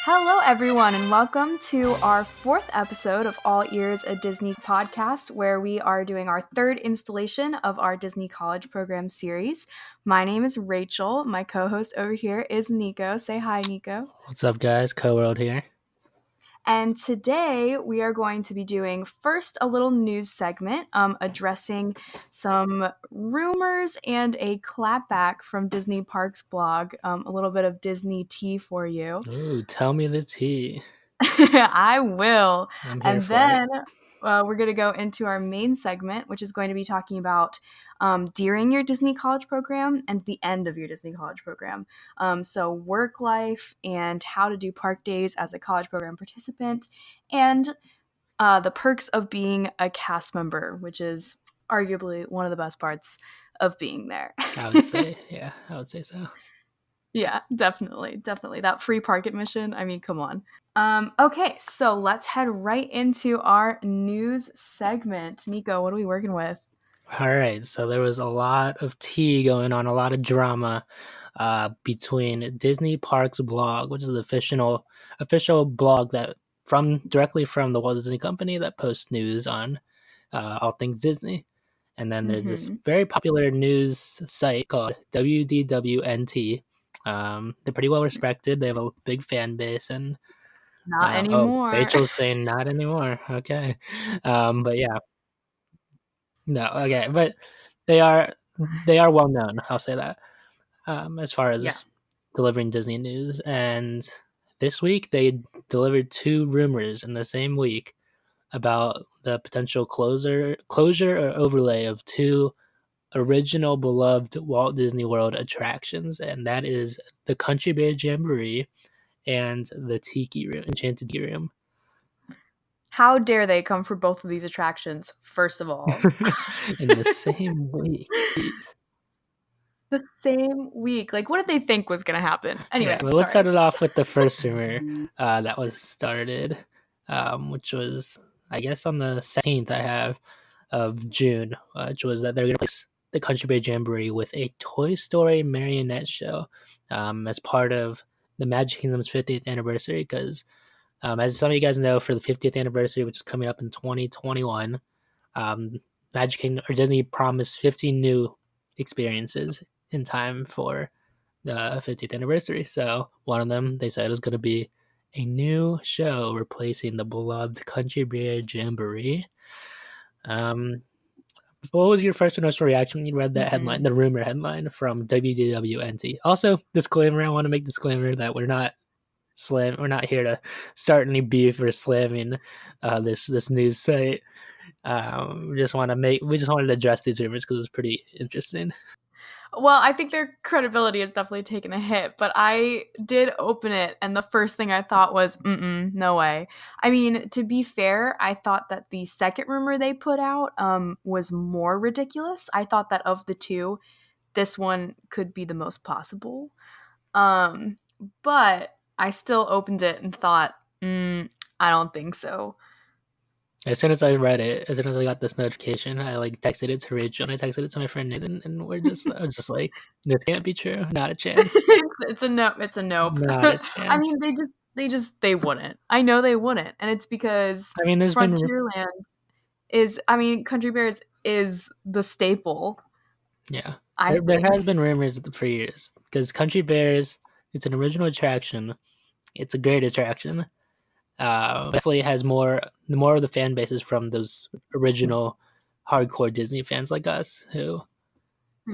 Hello, everyone, and welcome to our fourth episode of All Ears, a Disney podcast, where we are doing our third installation of our Disney College Program series. My name is Rachel. My co-host over here is Nico. Say hi, Nico. What's up, guys? Co-World here. And today we are going to be doing first a little news segment addressing some rumors and a clapback from Disney Parks blog, a little bit of Disney tea for you. Ooh, tell me the tea. I will. I'm here And for then it. we're going to go into our main segment, which is going to be talking about during your Disney College Program and the end of your Disney College Program. So work life and how to do park days as a college program participant, and the perks of being a cast member, which is arguably one of the best parts of being there. I would say so. Yeah, definitely. That free park admission, I mean, come on. Okay, so let's head right into our news segment. Nico, what are we working with? All right, so there was a lot of tea going on, a lot of drama between Disney Parks blog, which is the official blog that directly from the Walt Disney Company that posts news on all things Disney. And then there's this very popular news site called WDWNT. They're pretty well respected. They have a big fan base, and Not anymore. Rachel's saying not anymore. Okay, but yeah, no, okay, but they are well known. I'll say that as far as delivering Disney news. And this week they delivered two rumors in the same week about the potential closure or overlay of two original beloved Walt Disney World attractions, and that is the Country Bear Jamboree and the Tiki Room, Enchanted Tiki Room. How dare they come for both of these attractions, first of all? In the same week. The same week. Like, what did they think was going to happen? Anyway, well, let's start it off with the first rumor that was started, which was, I guess, on the 17th of June, which was that they're going to place the Country Bear Jamboree with a Toy Story marionette show as part of the Magic Kingdom's 50th anniversary, because as some of you guys know, for the 50th anniversary, which is coming up in 2021, Magic Kingdom or Disney promised 50 new experiences in time for the 50th anniversary. So one of them, they said, is going to be a new show replacing the beloved Country Bear Jamboree. What was your first initial reaction when you read that headline, the rumor headline from WDWNT? Also, disclaimer, I want to make disclaimer that we're not here to start any beef or slamming this news site. We just wanted to address these rumors because it was pretty interesting. Well, I think their credibility has definitely taken a hit, but I did open it, and the first thing I thought was, no way. I mean, to be fair, I thought that the second rumor they put out was more ridiculous. I thought that of the two, this one could be the most possible. But I still opened it and thought, I don't think so. As soon as I read it, as soon as I got this notification, I texted it to Rachel and I texted it to my friend Nathan, and I was just like, this can't be true. Not a chance. It's a no. It's a nope. Not a chance. I mean, they wouldn't. I know they wouldn't, and it's because there's Frontierland Country Bears is the staple. Yeah, there has been rumors for years because Country Bears, it's an original attraction. It's a great attraction. Definitely has more of the fan bases from those original hardcore Disney fans like us who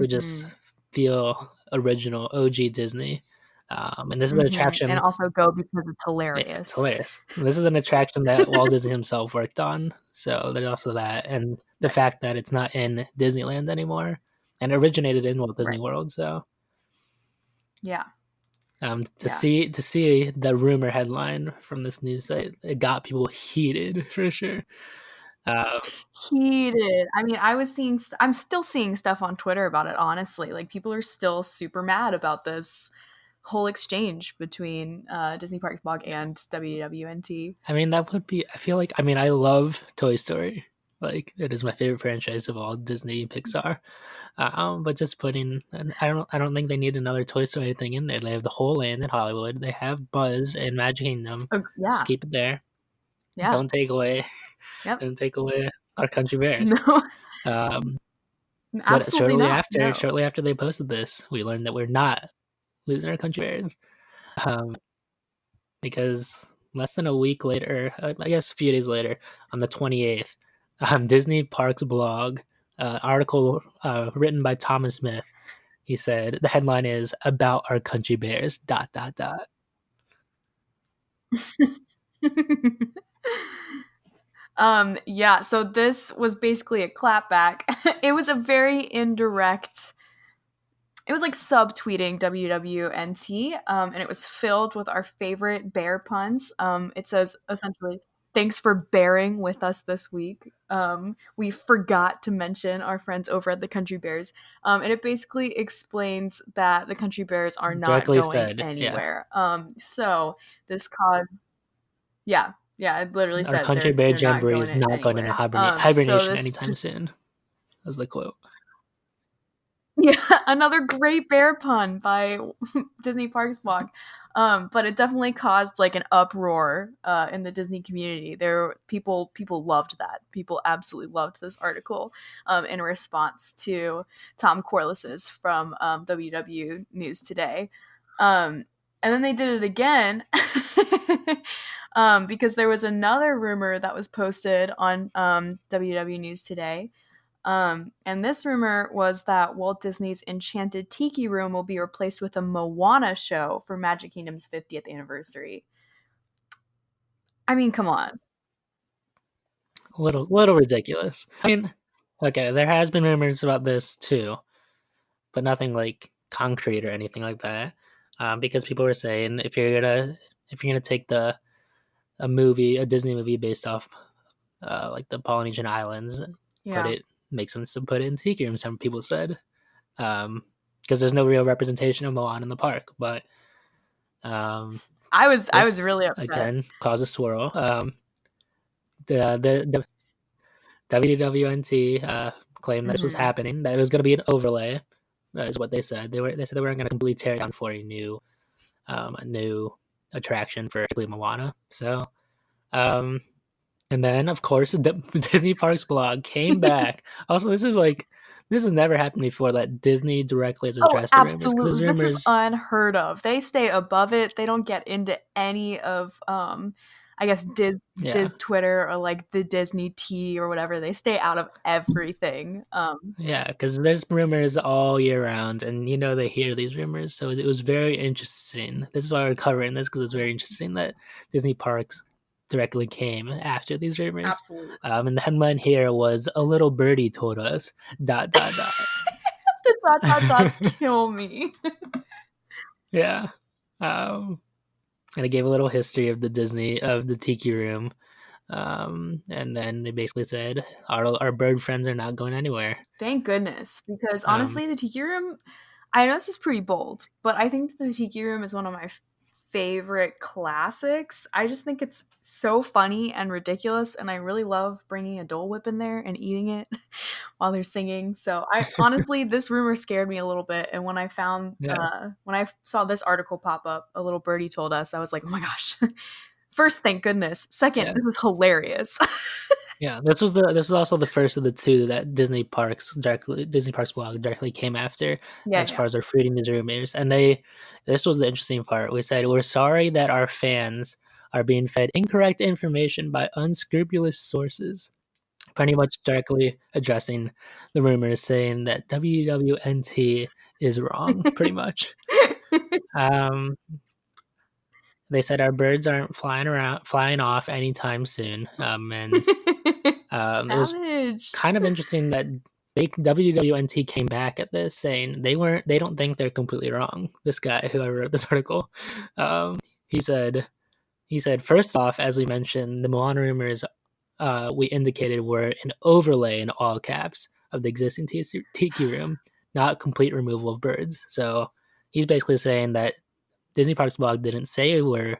just feel original OG Disney. And this is an attraction, and also go because it's hilarious. Yeah, it's hilarious. This is an attraction that Walt Disney himself worked on, so there's also that, and the fact that it's not in Disneyland anymore and originated in Walt Disney World. So yeah. To see the rumor headline from this news site, it got people heated for sure. Heated. I mean, I'm still seeing stuff on Twitter about it, honestly. Like, people are still super mad about this whole exchange between Disney Parks blog and WDWNT. I mean, that would be, I feel like, I love Toy Story. Like, it is my favorite franchise of all Disney Pixar. But just putting, and I don't think they need another Toy Story thing in there. They have the whole land in Hollywood. They have Buzz and Magic Kingdom. Just Yeah. keep it there. Yeah. Don't take away, Yep. don't take away our country bears. No, Um, but absolutely not. No. shortly after they posted this, we learned that we're not losing our country bears. Um, because less than a week later, I guess a few days later, on the 28th, Disney Parks blog, article written by Thomas Smith, he said the headline is "About Our Country Bears." ... Yeah, so this was basically a clapback. It was a very indirect, it was like subtweeting WWNT, and it was filled with our favorite bear puns. It says essentially, "Thanks for bearing with us this week. We forgot to mention our friends over at the Country Bears." And it basically explains that the Country Bears are not Directly going said, yeah, anywhere. So this caused, yeah, yeah, it literally our said country they're bear they're not jamboree going is not going into anywhere. So hibernation this anytime just, soon. Was the quote. yeah, another great bear pun by Disney Parks blog. But it definitely caused like an uproar in the Disney community. People loved that. People absolutely loved this article in response to Tom Corliss's from WW News Today. And then they did it again because there was another rumor that was posted on WW News Today. And this rumor was that Walt Disney's Enchanted Tiki Room will be replaced with a Moana show for Magic Kingdom's 50th anniversary. I mean, come on. A little ridiculous. I mean, okay, there has been rumors about this too, but nothing like concrete or anything like that. Because people were saying if you're gonna take a Disney movie based off like the Polynesian Islands, put Yeah. it makes sense to put it in Tiki Room. Some people said, because there's no real representation of Moana in the park, but um, I was this really upset. again caused a swirl. The WDWNT claimed this was Hmm. happening, that it was going to be an overlay. That is what they said. They said they weren't going to completely tear it down for a new attraction for Moana. So, and then of course the Disney Parks blog came back. Also, this has never happened before that Disney directly has Oh, addressed the rumors, because absolutely. there's This is rumors. unheard of. They stay above it. They don't get into any of I guess Yeah, Diz Twitter or like the Disney tea or whatever. They stay out of everything. yeah, because there's rumors all year round, and they hear these rumors. So it was very interesting. This is why we're covering this, because it's very interesting that Disney Parks directly came after these rumors. Absolutely. And the headline here was "A little birdie told us." ... The dot dot dots kill me. Yeah. Um, and it gave a little history of the Tiki Room. And then they basically said our bird friends are not going anywhere. Thank goodness, because Um, honestly, the Tiki Room, I know this is pretty bold, but I think the Tiki Room is one of my favorite classics. I just think it's so funny and ridiculous, and I really love bringing a Dole Whip in there and eating it while they're singing. So I honestly, this rumor scared me a little bit, and yeah. when I saw this article pop up, a little birdie told us, I was like, oh my gosh. First, thank goodness. Second, Yeah. this is hilarious. Yeah, this was also the first of the two that Disney Parks blog directly came after, Yeah, as yeah. far as refuting these rumors. And this was the interesting part. We said, we're sorry that our fans are being fed incorrect information by unscrupulous sources. Pretty much directly addressing the rumors, saying that WWNT is wrong. Pretty much. Um, they said our birds aren't flying off anytime soon. And it was Savage. kind of interesting that WWNT came back at this, saying they don't think they're completely wrong. This guy who I wrote this article, um, he said first off, as we mentioned, the Moana rumors we indicated were an overlay in all caps of the existing Tiki Room, not complete removal of birds. So he's basically saying that Disney Parks blog didn't say we're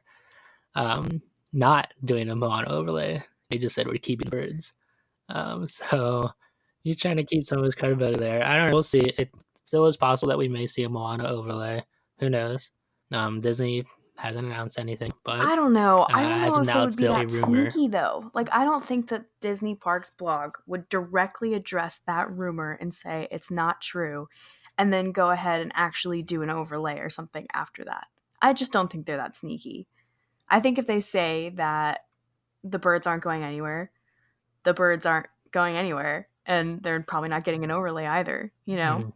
um, not doing a Moana overlay. They just said we're keeping birds. So he's trying to keep some of his credibility there. I don't know. We'll see. It still is possible that we may see a Moana overlay. Who knows? Disney hasn't announced anything, but I don't know. I don't as know of if they now, would it's be still a that rumor. sneaky though. Like I don't think that Disney Parks blog would directly address that rumor and say it's not true and then go ahead and actually do an overlay or something after that. I just don't think they're that sneaky. I think if they say that the birds aren't going anywhere, the birds aren't going anywhere and they're probably not getting an overlay either, you know? Mhm.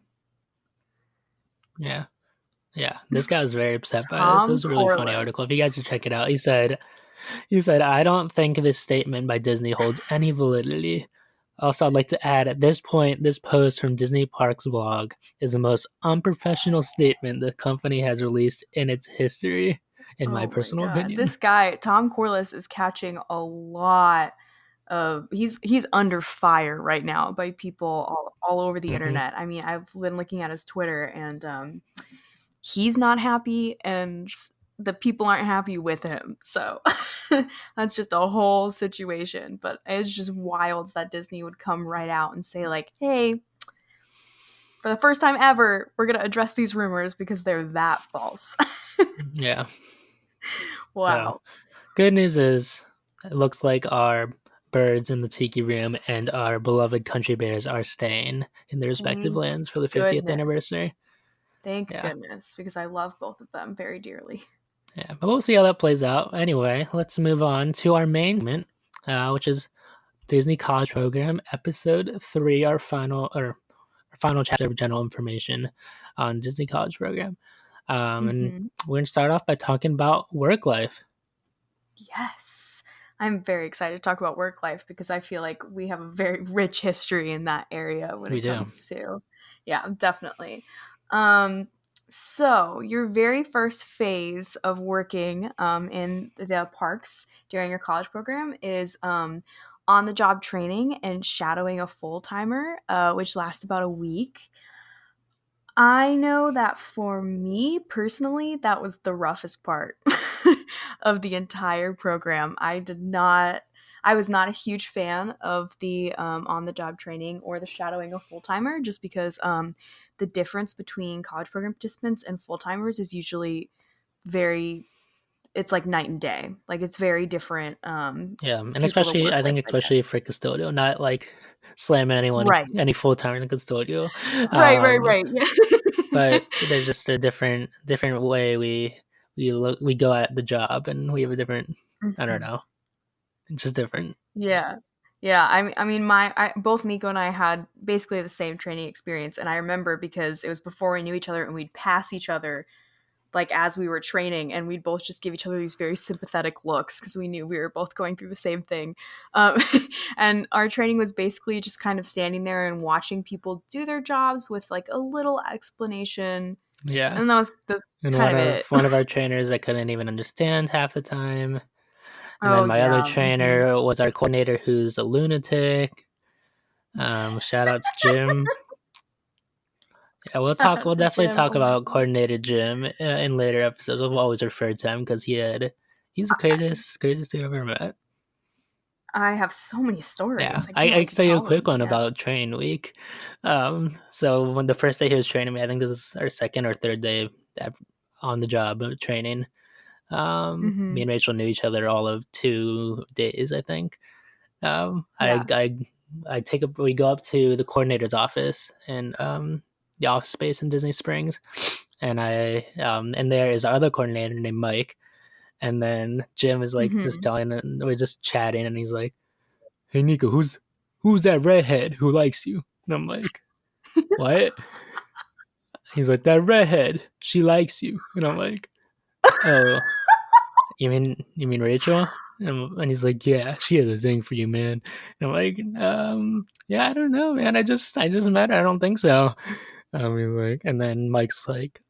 Yeah. Yeah. This guy was very upset by this. It Tom was a really funny Corliss. article. If you guys should check it out, he said, I don't think this statement by Disney holds any validity. Also, I'd like to add at this point, this post from Disney Parks blog is the most unprofessional statement the company has released in its history, in my Oh my personal god. opinion. This guy, Tom Corliss, is catching a lot of he's under fire right now by people all over the Hmm. internet. I mean, I've been looking at his Twitter and he's not happy and the people aren't happy with him. So that's just a whole situation. But it's just wild that Disney would come right out and say, like, hey, for the first time ever, we're going to address these rumors because they're that false. Yeah. So, Wow. good news is, it looks like our birds in the tiki room and our beloved country bears are staying in their respective Thank lands for the 50th goodness. anniversary. Thank Yeah. goodness, because I love both of them very dearly. Yeah, but we'll see how that plays out. Anyway, let's move on to our main segment, which is Disney College Program, Episode 3, our final chapter of general information on Disney College Program. And Hmm. we're going to start off by talking about work life. Yes. I'm very excited to talk about work life because I feel like we have a very rich history in that area when We it do. comes to, yeah, definitely. Um, so, your very first phase of working in the parks during your college program is on the job training and shadowing a full timer, which lasts about a week. I know that for me personally, that was the roughest part of the entire program. I was not a huge fan of the on the job training or the shadowing of full timer just because the difference between college program participants and full timers is usually very, it's like night and day. Like it's very different Yeah, and people to especially, work I with, think, I guess. especially for custodial, not like slamming anyone, Right. any full timer in custodial. Right. But Yeah. there's just a different way we go at the job, and we have a different, I don't Mhm. know, it's just different. Yeah. Yeah, I mean, both Nico and I had basically the same training experience, and I remember because it was before we knew each other, and we'd pass each other like as we were training, and we'd both just give each other these very sympathetic looks because we knew we were both going through the same thing. Um, and our training was basically just kind of standing there and watching people do their jobs with like a little explanation, Yeah. and that's And kind one of of it. one of our trainers I couldn't even understand half the time. And then Oh my other yeah. Mhm. trainer was our coordinator, who's a lunatic. Shout out to Jim. Yeah, Shout we'll out to definitely Jim. talk Oh my about god. coordinator Jim in later episodes. We'll always refer to him because he's the craziest dude I've ever met. I have so many Yeah, stories. I can't I wait can to tell you a tell quick them. one Yeah. about training week. So when the first day he was training me, I think this is our second or third day on the job training. Me Mhm. and Rachel knew each other all of 2 days, I think. Um, I Yeah. I we go up to the coordinator's office and the office space in Disney Springs, and and there is our other coordinator named Mike, and then Jim is like just Mhm. telling, and we're just chatting, and he's like, "Hey Nico, who's that redhead who likes you?" And I'm like, "What?" He's like, "That redhead, she likes you," and I'm like, "Oh, you mean Rachel?" And he's like, "Yeah, she has a thing for you, man." And I'm like, yeah, I don't know, man. I just met her. I don't think so." He's like, and then Mike's like,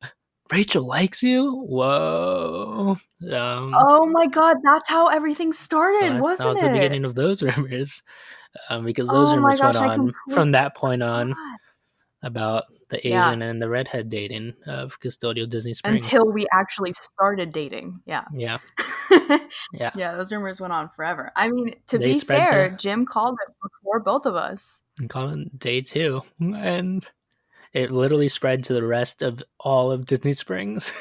"Rachel likes you? Whoa." Oh my god, that's how everything So started, that wasn't was the it? beginning of those rumors, because those Oh my rumors went gosh, I on completely from that point on forgot. about the Yeah. Asian and the redhead dating of custodial Disney Springs. Until we actually started dating. Yeah. Yeah. Yeah. Yeah, those rumors went on forever. I mean, to They be spread fair, to Jim called it before both of us. day 2, and it literally spread to the rest of all of Disney Springs.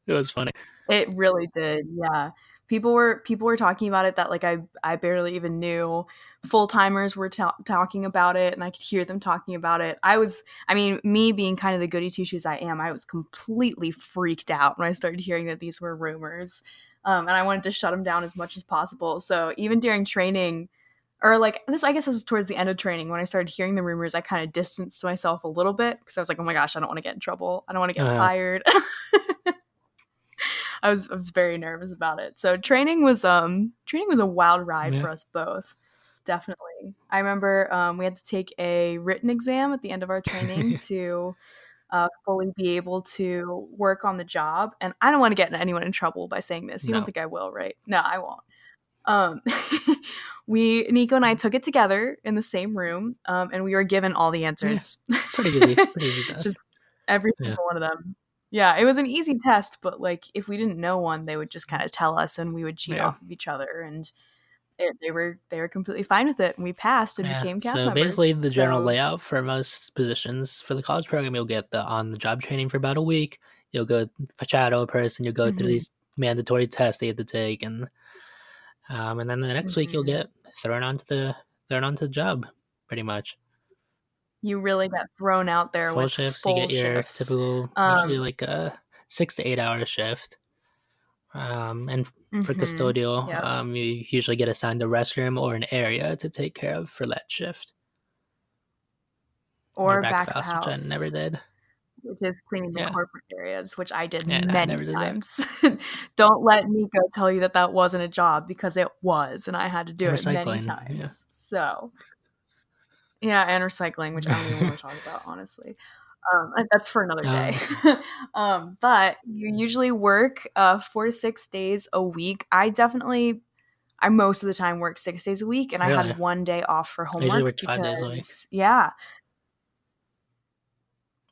It was funny. It really did. Yeah. People were talking about it that like I barely even knew. Full-timers were talking about it, and I could hear them talking about it. I mean, me being kind of the goody two-shoes I am, I was completely freaked out when I started hearing that these were rumors. And I wanted to shut them down as much as possible. So even during training, or like this, I guess this was towards the end of training when I started hearing the rumors, I kind of distanced myself a little bit because I was like, oh my gosh, I don't want to get in trouble. I don't want to get fired. I was very nervous about it. So training was a wild ride for us both. Definitely. I remember we had to take a written exam at the end of our training to fully be able to work on the job. And I don't want to get anyone in trouble by saying this. You don't think I will, right? No, I won't. Nico and I took it together in the same room, and we were given all the answers. Pretty easy test. Just every single one of them. Yeah, it was an easy test, but like if we didn't know one, they would just kind of tell us, and we would cheat off of each other, and they were completely fine with it, and we passed and became cast members. So basically, the general layout for most positions for the college program, you'll get the on-the-job training for about a week. You'll go for shadow person. You'll go through these mandatory tests that you have to take, and then the next week you'll get thrown onto the job, pretty much. You really get thrown out there full with shifts. Full you get your shifts. typical, usually like a 6 to 8 hour shift. And for custodial, you usually get assigned a restroom or an area to take care of for that shift. Or back of house, which I never did. Which is cleaning the corporate areas, which I did I many never did times. Don't let Nico tell you that wasn't a job, because it was, and I had to do it many times. So, yeah, and recycling, which I don't even want to talk about, honestly. That's for another day. But you usually work 4 to 6 days a week. I most of the time work 6 days a week, and I had one day off for homework. I usually worked 5 days a week. Yeah.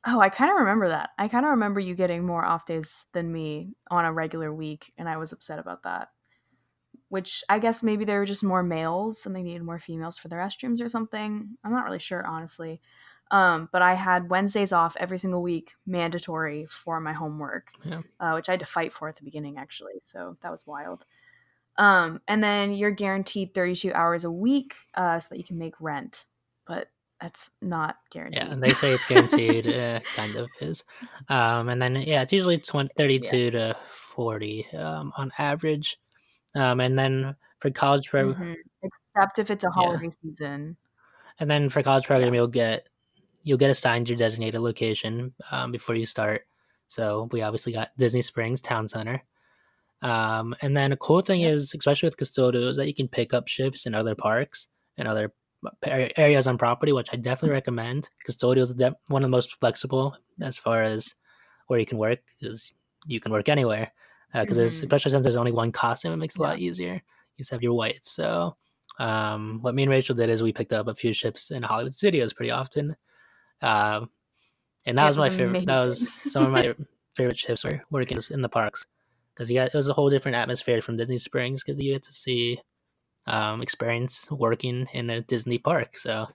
Oh, I kind of remember that. I kind of remember you getting more off days than me on a regular week, and I was upset about that. Which I guess maybe there were just more males and they needed more females for the restrooms or something. I'm not really sure, honestly. But I had Wednesdays off every single week, mandatory for my homework, which I had to fight for at the beginning, actually. So that was wild. And then you're guaranteed 32 hours a week so that you can make rent. But that's not guaranteed. Yeah, they say it's guaranteed. Kind of is. And then, it's usually 32 to 40 on average. And then for college program, except if it's a holiday season. And then for college program, you'll get assigned your designated location before you start. So we obviously got Disney Springs Town Center. And then a cool thing is, especially with custodial, is that you can pick up shifts in other parks and other areas on property, which I definitely recommend. Custodial is one of the most flexible as far as where you can work, because you can work anywhere. Because especially since there's only one costume, it makes it a lot easier. You just have your whites. So what me and Rachel did is we picked up a few shifts in Hollywood Studios pretty often. And that was my favorite. That was some of my favorite shifts were working in the parks, because it was a whole different atmosphere from Disney Springs, because you get to see experience working in a Disney park. So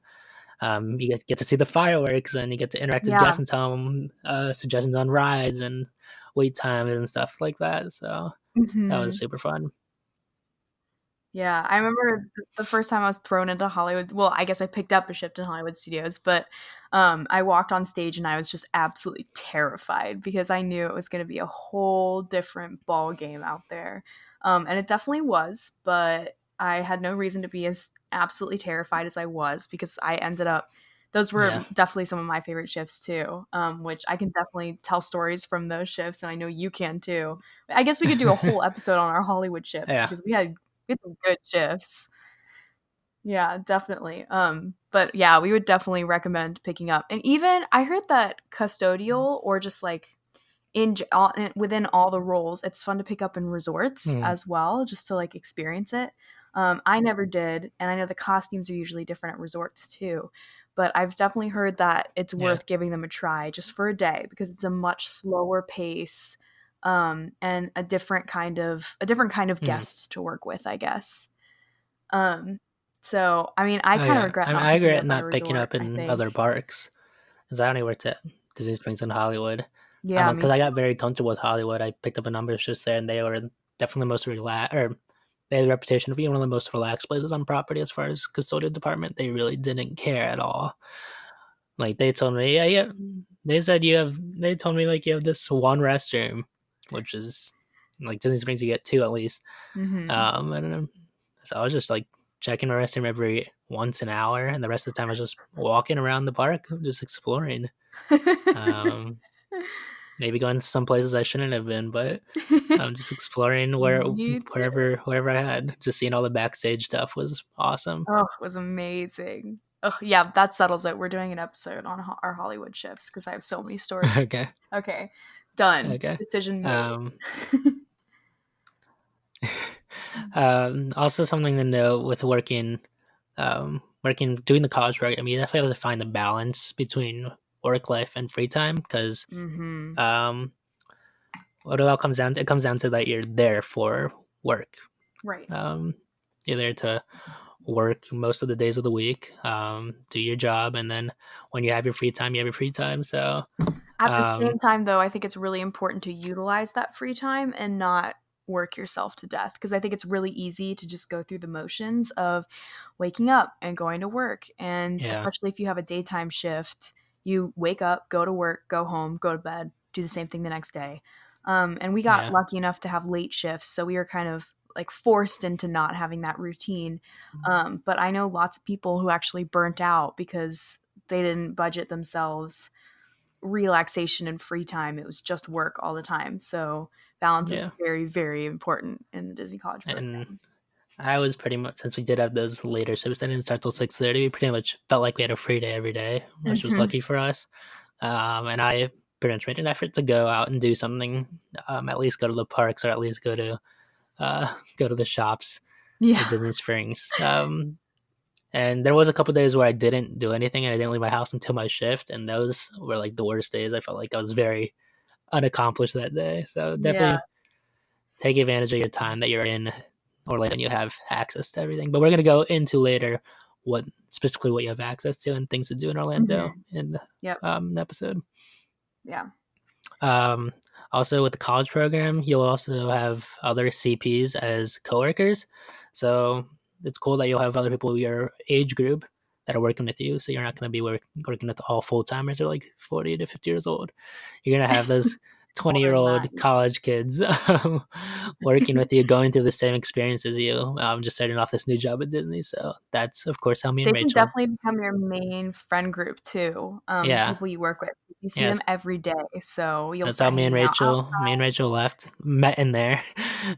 you get to see the fireworks, and you get to interact with guests and tell them suggestions on rides and wait times and stuff like that. So that was super fun. Yeah, I remember the first time I was thrown into Hollywood. Well, I guess I picked up a shift in Hollywood Studios, but I walked on stage and I was just absolutely terrified, because I knew it was going to be a whole different ball game out there. And it definitely was, but I had no reason to be as absolutely terrified as I was, because I ended up, those were definitely some of my favorite shifts too, which I can definitely tell stories from those shifts, and I know you can too. I guess we could do a whole episode on our Hollywood shifts, because we had some good shifts. Yeah, definitely. But yeah, we would definitely recommend picking up. And even I heard that custodial, or just like within all the roles, it's fun to pick up in resorts as well, just to like experience it. I never did, and I know the costumes are usually different at resorts too. but I've definitely heard that it's Yeah. worth giving them a try just for a day because it's a much slower pace, and a different kind of Mm. guests to work with, I guess. Um, so I mean, I Oh kind of yeah. regret I mean, not I picking it regret up at a not picking resort, up I in other think. parks because I only worked at Disney Springs and Hollywood. Yeah, me Because I got too. very comfortable with Hollywood. I picked up a number of shifts there, and they were definitely the most relaxed, or they had the reputation of being one of the most relaxed places on property as far as custodial department. They really didn't care at all. Like they told me, yeah, yeah. They said you have. They told me like you have this one restroom, which is like Disney Springs. You get two at least. Mhm. I don't know. So I was just like checking the restroom every once an hour, and the rest of the time I was just walking around the park, just exploring. Um, Maybe going to some places I shouldn't have been, but I'm just exploring Me too. wherever I had. Just seeing all the backstage stuff was awesome. Oh, it was amazing. Oh, yeah, that settles it. We're doing an episode on our Hollywood shifts because I have so many stories. Okay, Okay, done. okay. Decision Um, made. Also something to note with doing the college program, you definitely have to find a balance between work life and free time because Mhm. um, what it all comes down to, it comes down to that you're there for work. Right. Um, you're there to work most of the days of the week, do your job, and then when you have your free time, you have your free time. So, At the um, same time, though, I think it's really important to utilize that free time and not work yourself to death because I think it's really easy to just go through the motions of waking up and going to work. And yeah, especially if you have a daytime shift, you wake up, go to work, go home, go to bed, do the same thing the next day. And we got yeah, lucky enough to have late shifts, so we were kind of like forced into not having that routine. But I know lots of people who actually burnt out because they didn't budget themselves relaxation and free time. It was just work all the time. So balance is yeah. very, very important in the Disney College And program. I was pretty much, since we did have those later shifts, I didn't start till 6:30. We pretty much felt like we had a free day every day, which was Hmm. lucky for us. And I pretty much made an effort to go out and do something, at least go to the parks or at least go to the shops Yeah. at Disney Springs. And there was a couple days where I didn't do anything and I didn't leave my house until my shift, and those were like the worst days. I felt like I was very unaccomplished that day. So Yeah. definitely take advantage of your time that you're in Orlando and you have access to everything. But we're gonna go into later what specifically what you have access to and things to do in Orlando Hmm. in Yep. the episode. Yeah. Um, Also, with the college program, you'll also have other CPs as coworkers. So it's cool that you'll have other people your age group that are working with you. So you're not going to be working with all full timers who are like 40 to 50 years old. You're going to have those 20-year Older than old that. college kids working with you, going through the same experience as you, just starting off this new job at Disney. So that's, of course, how me and They can Rachel. definitely become your main friend group too. Yeah. People you work with. You see them Yes. every day, so you'll That's how start hanging out Me outside. and Rachel met in there.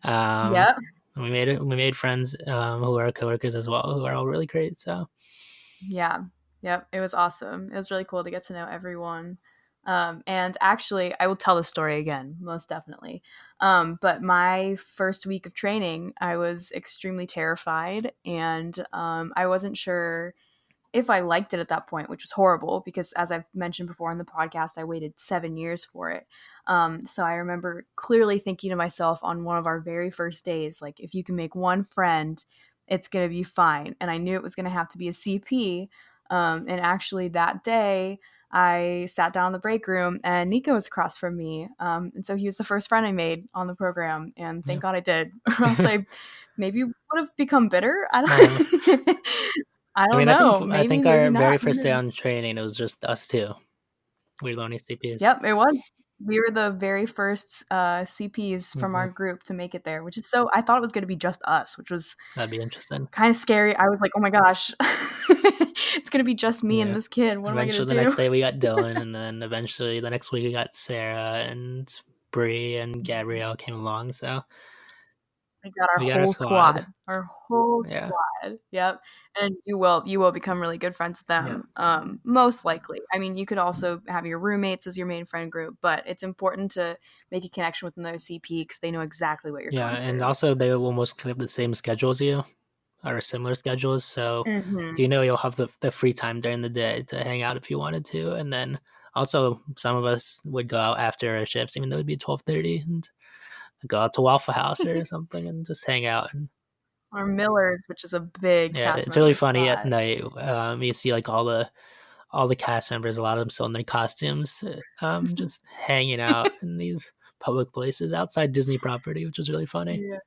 Um, Yep. we made friends who are coworkers as well, who are all really great. So Yeah. Yep. It was awesome. It was really cool to get to know everyone. And actually, I will tell the story again, most definitely. But my first week of training, I was extremely terrified, and I wasn't sure if I liked it at that point, which was horrible because, as I've mentioned before on the podcast, I waited 7 years for it. So I remember clearly thinking to myself on one of our very first days, like, if you can make one friend, it's going to be fine. And I knew it was going to have to be a CP. And actually, that day, I sat down in the break room and Nico was across from me. And so he was the first friend I made on the program. And yeah. thank God I did. Or else I maybe would have become bitter. um, I I don't mean, know. I Maybe, think maybe our not. very Who first day knows? on training, it was just us two. We were the only CPs. Yep, it was. We were the very first CPs from Hmm. our group to make it there, which is so. I thought it was going to be just us, which was That'd be interesting. kind of scary. I was like, oh my gosh, it's going to be just me and Yeah. this kid. What am I going Eventually, the to do? next day we got Dylan, and then eventually the next week we got Sarah and Bree and Gabrielle came along. So We got our we got our whole squad. squad. Our whole Yeah. squad. Yep. And you will become really good friends with Yeah. them. Most likely. I mean, you could also have your roommates as your main friend group, but it's important to make a connection with another CP because they know exactly what you're Yeah, going and through. also they will almost have the same schedule as you. are similar schedules, so Mm-hmm. you'll have the free time during the day to hang out if you wanted to, and then also some of us would go out after our shifts, even though it'd be 12:30, and go out to Waffle House or something and just hang out. And Or Miller's, which is a big yeah, cast it's really member funny at spot. night. You see like all the cast members, a lot of them still in their costumes, just hanging out in these public places outside Disney property, which was really funny. Yeah.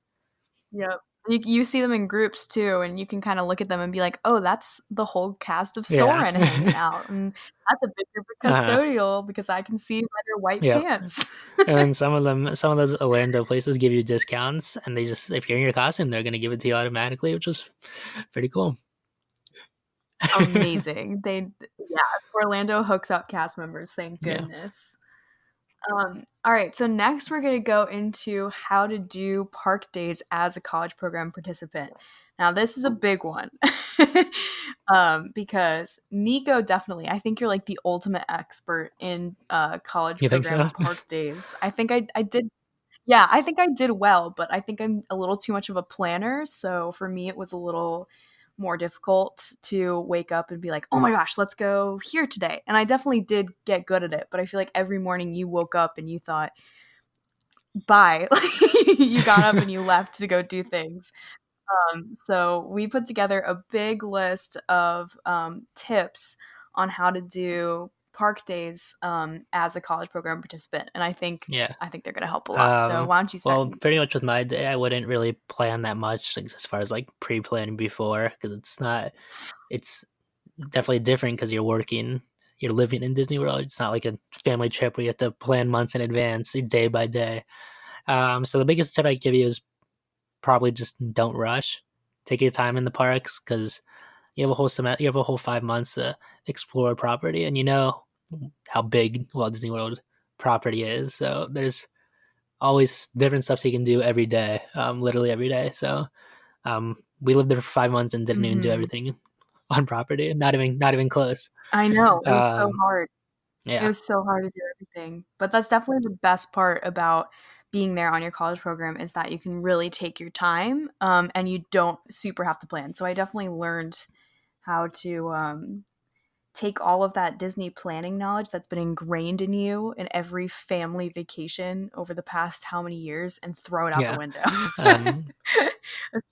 Yep. You see them in groups too, and you can kind of look at them and be like, "Oh, that's the whole cast of Yeah. Soarin' hanging out, and that's a big group of Uh-huh. custodial because I can see by their white Yep. pants." And then some of those Orlando places give you discounts, and they just if you're in your costume, they're gonna give it to you automatically, which was pretty cool. Amazing. Orlando hooks up cast members, thank Yeah. goodness. All right, so next we're gonna go into how to do park days as a college program participant. Now, this is a big one. Because Nico, definitely, I think you're like the ultimate expert in college You think program so? park days. I think I did, yeah, I think I did well, but I think I'm a little too much of a planner. So for me, it was a little more difficult to wake up and be like, oh my gosh, let's go here today. And I definitely did get good at it. But I feel like every morning you woke up and you thought, bye. You got up and you left to go do things. So we put together a big list of tips on how to do park days as a college program participant, and Yeah. I think they're going to help a lot. So why don't you start? Well, pretty much with my day, I wouldn't really plan that much, like, as far as like pre-planning before, because it's definitely different because you're living in Disney World. It's not like a family trip where you have to plan months in advance, day by day. So the biggest tip I give you is probably just don't rush. Take your time in the parks because you have a whole 5 months to explore property, and you know how big Walt Disney World property is. So there's always different stuff you can do every day, literally every day. So we lived there for 5 months and didn't even do Hmm. everything on property, not even close. I know it was so Um, hard. It yeah, was so hard to do everything, but that's definitely the best part about being there on your college program is that you can really take your time, and you don't super have to plan. So I definitely learned how to take all of that Disney planning knowledge that's been ingrained in you in every family vacation over the past how many years and throw it out the yeah. window. Um,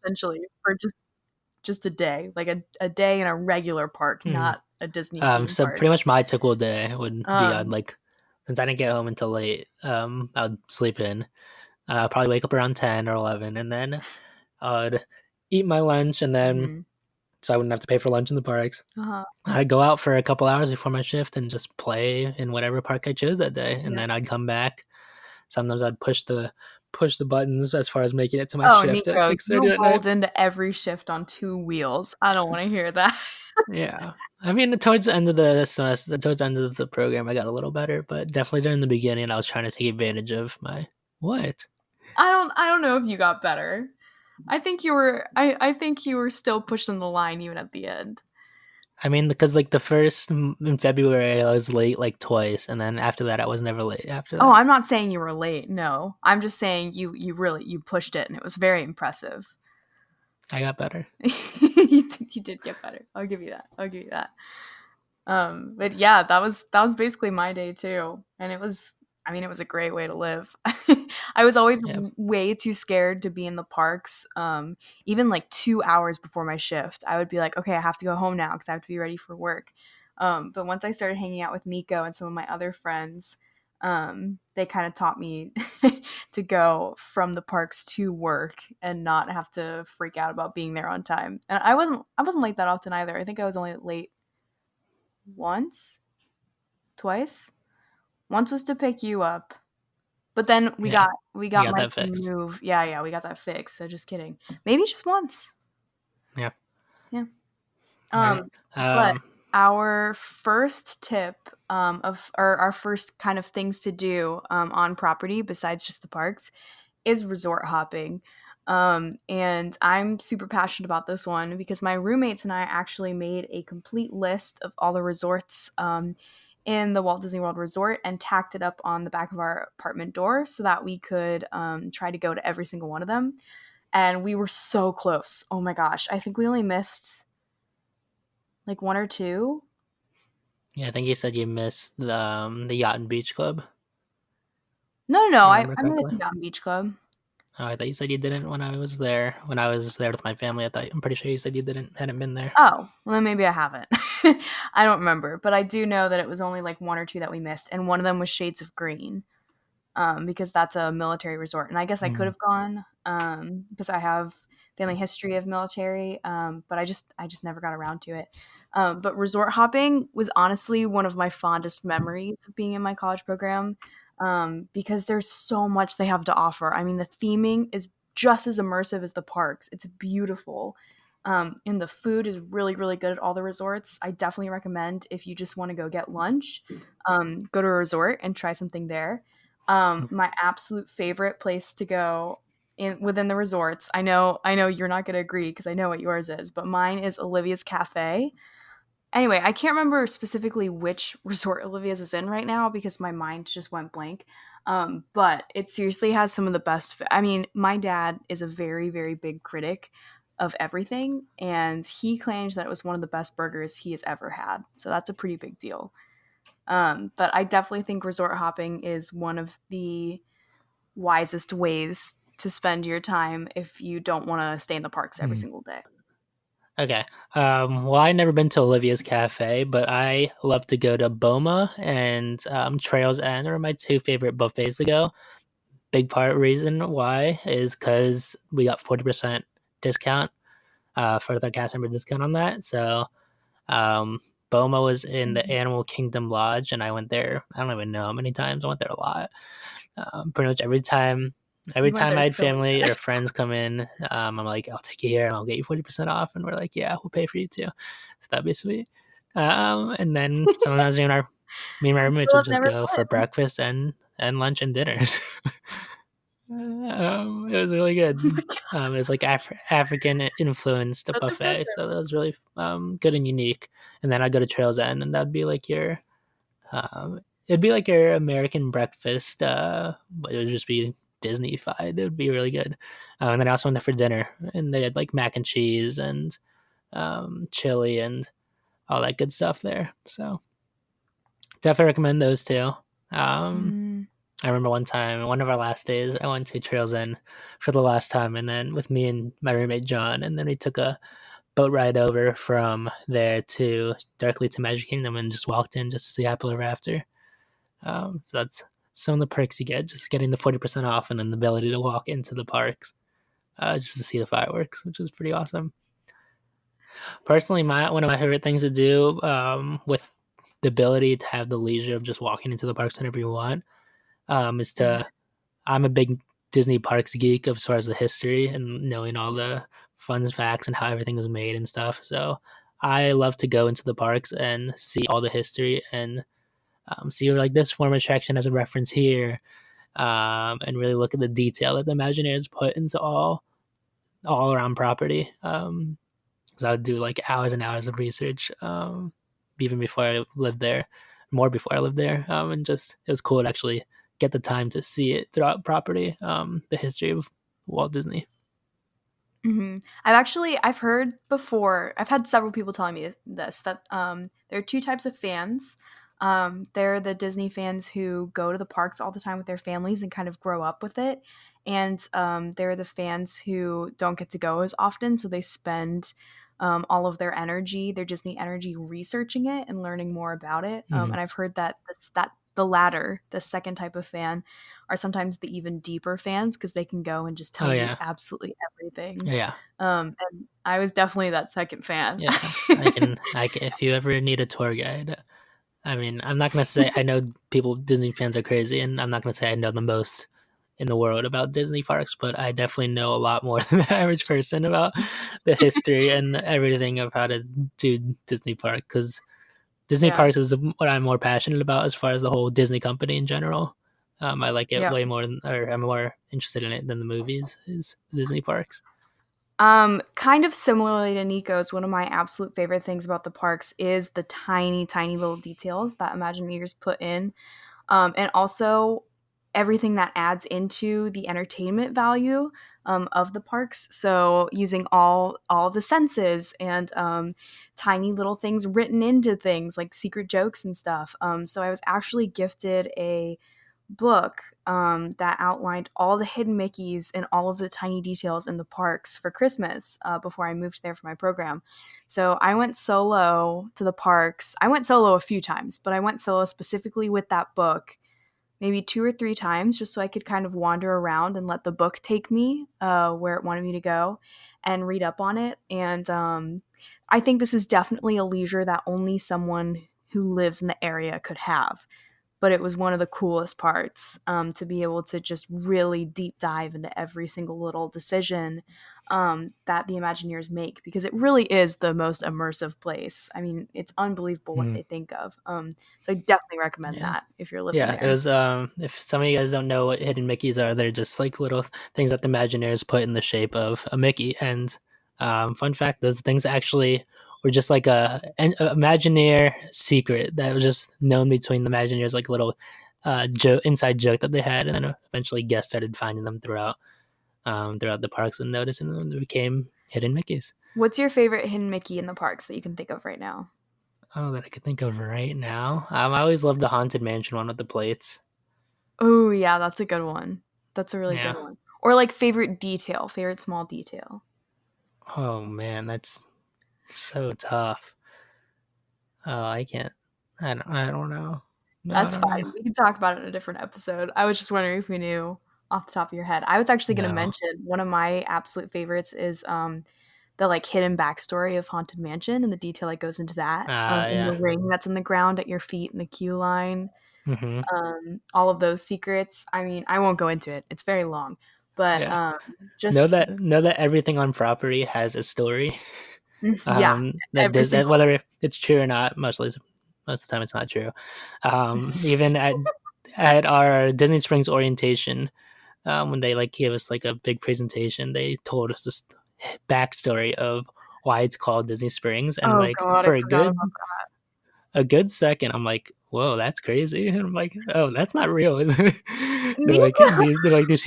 Essentially, for just a day, like a day in a regular park, hmm. not a Disney theme So park. pretty much my typical day would be I'd Um, like since I didn't get home until late, I would sleep in. Probably wake up around 10 or 11, and then I'd eat my lunch, and then mhm. so I wouldn't have to pay for lunch in the parks. Uh-huh. I'd go out for a couple hours before my shift and just play in whatever park I chose that day, and Yeah. then I'd come back. Sometimes I'd push the buttons as far as making it to my Oh, shift at Nico, 6:30 you at night. rolled into every shift on 2 wheels. I don't wanna hear that. Yeah. I mean, towards the end of the semester, towards the end of the program, I got a little better, but definitely during the beginning, I was trying to take advantage of my what? I don't know if you got better. I think you were still pushing the line even at the end. I mean, because like the first in February, I was late like twice, and then after that, I was never late after Oh, that. I'm not saying you were late, no. I'm just saying you really you pushed it and it was very impressive. I got better. You did get better. I'll give you that. I'll give you that. But yeah, that was basically my day too, and it was. I mean, it was a great way to live. I was always Yeah. way too scared to be in the parks. Even like 2 hours before my shift, I would be like, okay, I have to go home now because I have to be ready for work. But once I started hanging out with Nico and some of my other friends, they kind of taught me to go from the parks to work and not have to freak out about being there on time. And I wasn't late that often either. I think I was only late once, twice. Once was to pick you up, but then we Yeah. got we You got got Mike that to fixed. move. Yeah, yeah, we got that fixed. So just kidding. Maybe just once. Yeah. Yeah. All right. But our first tip of or our first kind of things to do on property besides just the parks is resort hopping. And I'm super passionate about this one because my roommates and I actually made a complete list of all the resorts in the Walt Disney World Resort and tacked it up on the back of our apartment door so that we could try to go to every single one of them. and we were so close. Oh my gosh. I think we only missed like one or two. Yeah, I think you said you missed the Yacht and Beach Club. No. If I I, remember I made it correctly. to Mountain Beach Club. Oh, I thought you said you didn't when I was there. When I was there with my family, I'm pretty sure you said you hadn't been there. Oh, well, then maybe I haven't. I don't remember, but I do know that it was only like one or two that we missed, and one of them was Shades of Green, because that's a military resort. And I guess I could Mm. have gone, because I have family history of military, but I just never got around to it. But resort hopping was honestly one of my fondest memories of being in my college program, because there's so much they have to offer. I mean, the theming is just as immersive as the parks. It's beautiful. And the food is really, really good at all the resorts. I definitely recommend if you just want to go get lunch, go to a resort and try something there. My absolute favorite place to go within the resorts. I know you're not going to agree because I know what yours is, but mine is Olivia's Cafe. Anyway, I can't remember specifically which resort Olivia's is in right now because my mind just went blank. But it seriously has some of the best. I mean, my dad is a very, very big critic of everything, and he claims that it was one of the best burgers he has ever had. So that's a pretty big deal. But I definitely think resort hopping is one of the wisest ways to spend your time if you don't want to stay in the parks every Mm. single day. Okay. Well, I never been to Olivia's Cafe, but I love to go to Boma and Trails End are my two favorite buffets to go. Big part reason why is because we got 40% discount for the cast member discount on that. So um, Boma was in the Mhm. Animal Kingdom Lodge, and I went there. I don't even know how many times. I went there a lot. Pretty much every time. Every You went time there I had so many family or times. friends come in, I'm like, I'll take you here and I'll get you 40% off. And we're like, yeah, we'll pay for you too. So that'd be sweet. And then sometimes me and my roommates People would have just never go for been. breakfast and lunch and dinners. It was really Oh my good. god, It was like African influenced that's buffet, impressive. so that was really good and unique. And then I go to Trails End, and that'd be like it'd be like your American breakfast, but it would just be Disney-fied. It would be really good. And then I also went there for dinner, and they had like mac and cheese and chili and all that good stuff there. So definitely recommend those two. Um, Mm. I remember one time, one of our last days, I went to Trails End for the last time, and then with me and my roommate John, and then we took a boat ride over from there to directly to Magic Kingdom and just walked in just to see Happily Ever After. So that's some of the perks you get, just getting the 40% off and then the ability to walk into the parks just to see the fireworks, which is pretty awesome. Personally, one of my favorite things to do with the ability to have the leisure of just walking into the parks whenever you want is Mhm. to I'm a big Disney parks geek as far as the history and knowing all the fun facts and how everything was made and stuff. So I love to go into the parks and see all the history and see like this form attraction as a reference here, and really look at the detail that the Imagineers put into all around property. Because I would do like hours and hours of research, even before I lived there, more before I lived there, and just it was cool to actually get the time to see it throughout property, the history of Walt Disney. I've heard before. I've had several people telling me this that there are two types of fans. They're the Disney fans who go to the parks all the time with their families and kind of grow up with it, and there are the fans who don't get to go as often, so they spend all of their energy, their Disney energy, researching it and learning more about it. Hmm. And I've heard that the latter, the second type of fan, are sometimes the even deeper fans because they can go and just Oh tell you yeah, absolutely everything. yeah, And I was definitely that second fan. yeah. I can. If you ever need a tour guide, I mean, I'm not gonna say I know people Disney fans are crazy, and I'm not gonna say I know the most in the world about Disney parks, but I definitely know a lot more than the average person about the history and everything of how to do Disney park. Because Disney Yeah. parks is what I'm more passionate about as far as the whole Disney company in general. I like it Yep. way more, or I'm more interested in it than the movies. Is Disney parks? Kind of similarly to Nico's, one of my absolute favorite things about the parks is the tiny, tiny little details that Imagineers put in. And also everything that adds into the entertainment value. of the parks. So using all the senses and tiny little things written into things like secret jokes and stuff. So I was actually gifted a book that outlined all the hidden Mickeys and all of the tiny details in the parks for Christmas before I moved there for my program. So I went solo to the parks. I went solo a few times, but I went solo specifically with that book maybe 2 or 3 times just so I could kind of wander around and let the book take me where it wanted me to go and read up on it. And I think this is definitely a leisure that only someone who lives in the area could have, but it was one of the coolest parts to be able to just really deep dive into every single little decision that the Imagineers make, because it really is the most immersive place. I mean, it's unbelievable what they think of. So I definitely recommend Yeah. that if you're living Yeah, it there. was if some of you guys don't know what hidden Mickeys are, they're just like little things that the Imagineers put in the shape of a Mickey. And fun fact, those things actually were just like an Imagineer secret that was just known between the Imagineers, like a little inside joke that they had, and then eventually guests started finding them throughout the parks and noticing them, and they became hidden Mickeys. What's your favorite hidden Mickey in the parks that you can think of right now? Oh, that I could think of right now. I always loved the Haunted Mansion one with the plates. Oh, yeah, that's a good one. That's a really good Yeah. one. Or like favorite detail, favorite small detail. Oh man, that's so tough. Oh, I can't. I don't know. No, I That's don't know. fine. We can talk about it in a different episode. I was just wondering if you knew off the top of your head. I was actually going to No. mention one of my absolute favorites is the like hidden backstory of Haunted Mansion and the detail that goes into that. And the Yeah. ring that's in the ground at your feet in the queue line. Mm-hmm. All of those secrets. I mean, I won't go into it. It's very long, but Yeah. just Know that everything on property has a story. yeah, That every does that, single whether it's true or not. Most of the time, it's not true. Even at our Disney Springs orientation, when they like gave us like a big presentation, they told us this backstory of why it's called Disney Springs, and oh like god, I for forgot about a good second, I'm like, "Whoa, that's crazy!" And I'm like, "Oh, that's not real, is it?" that. They're like these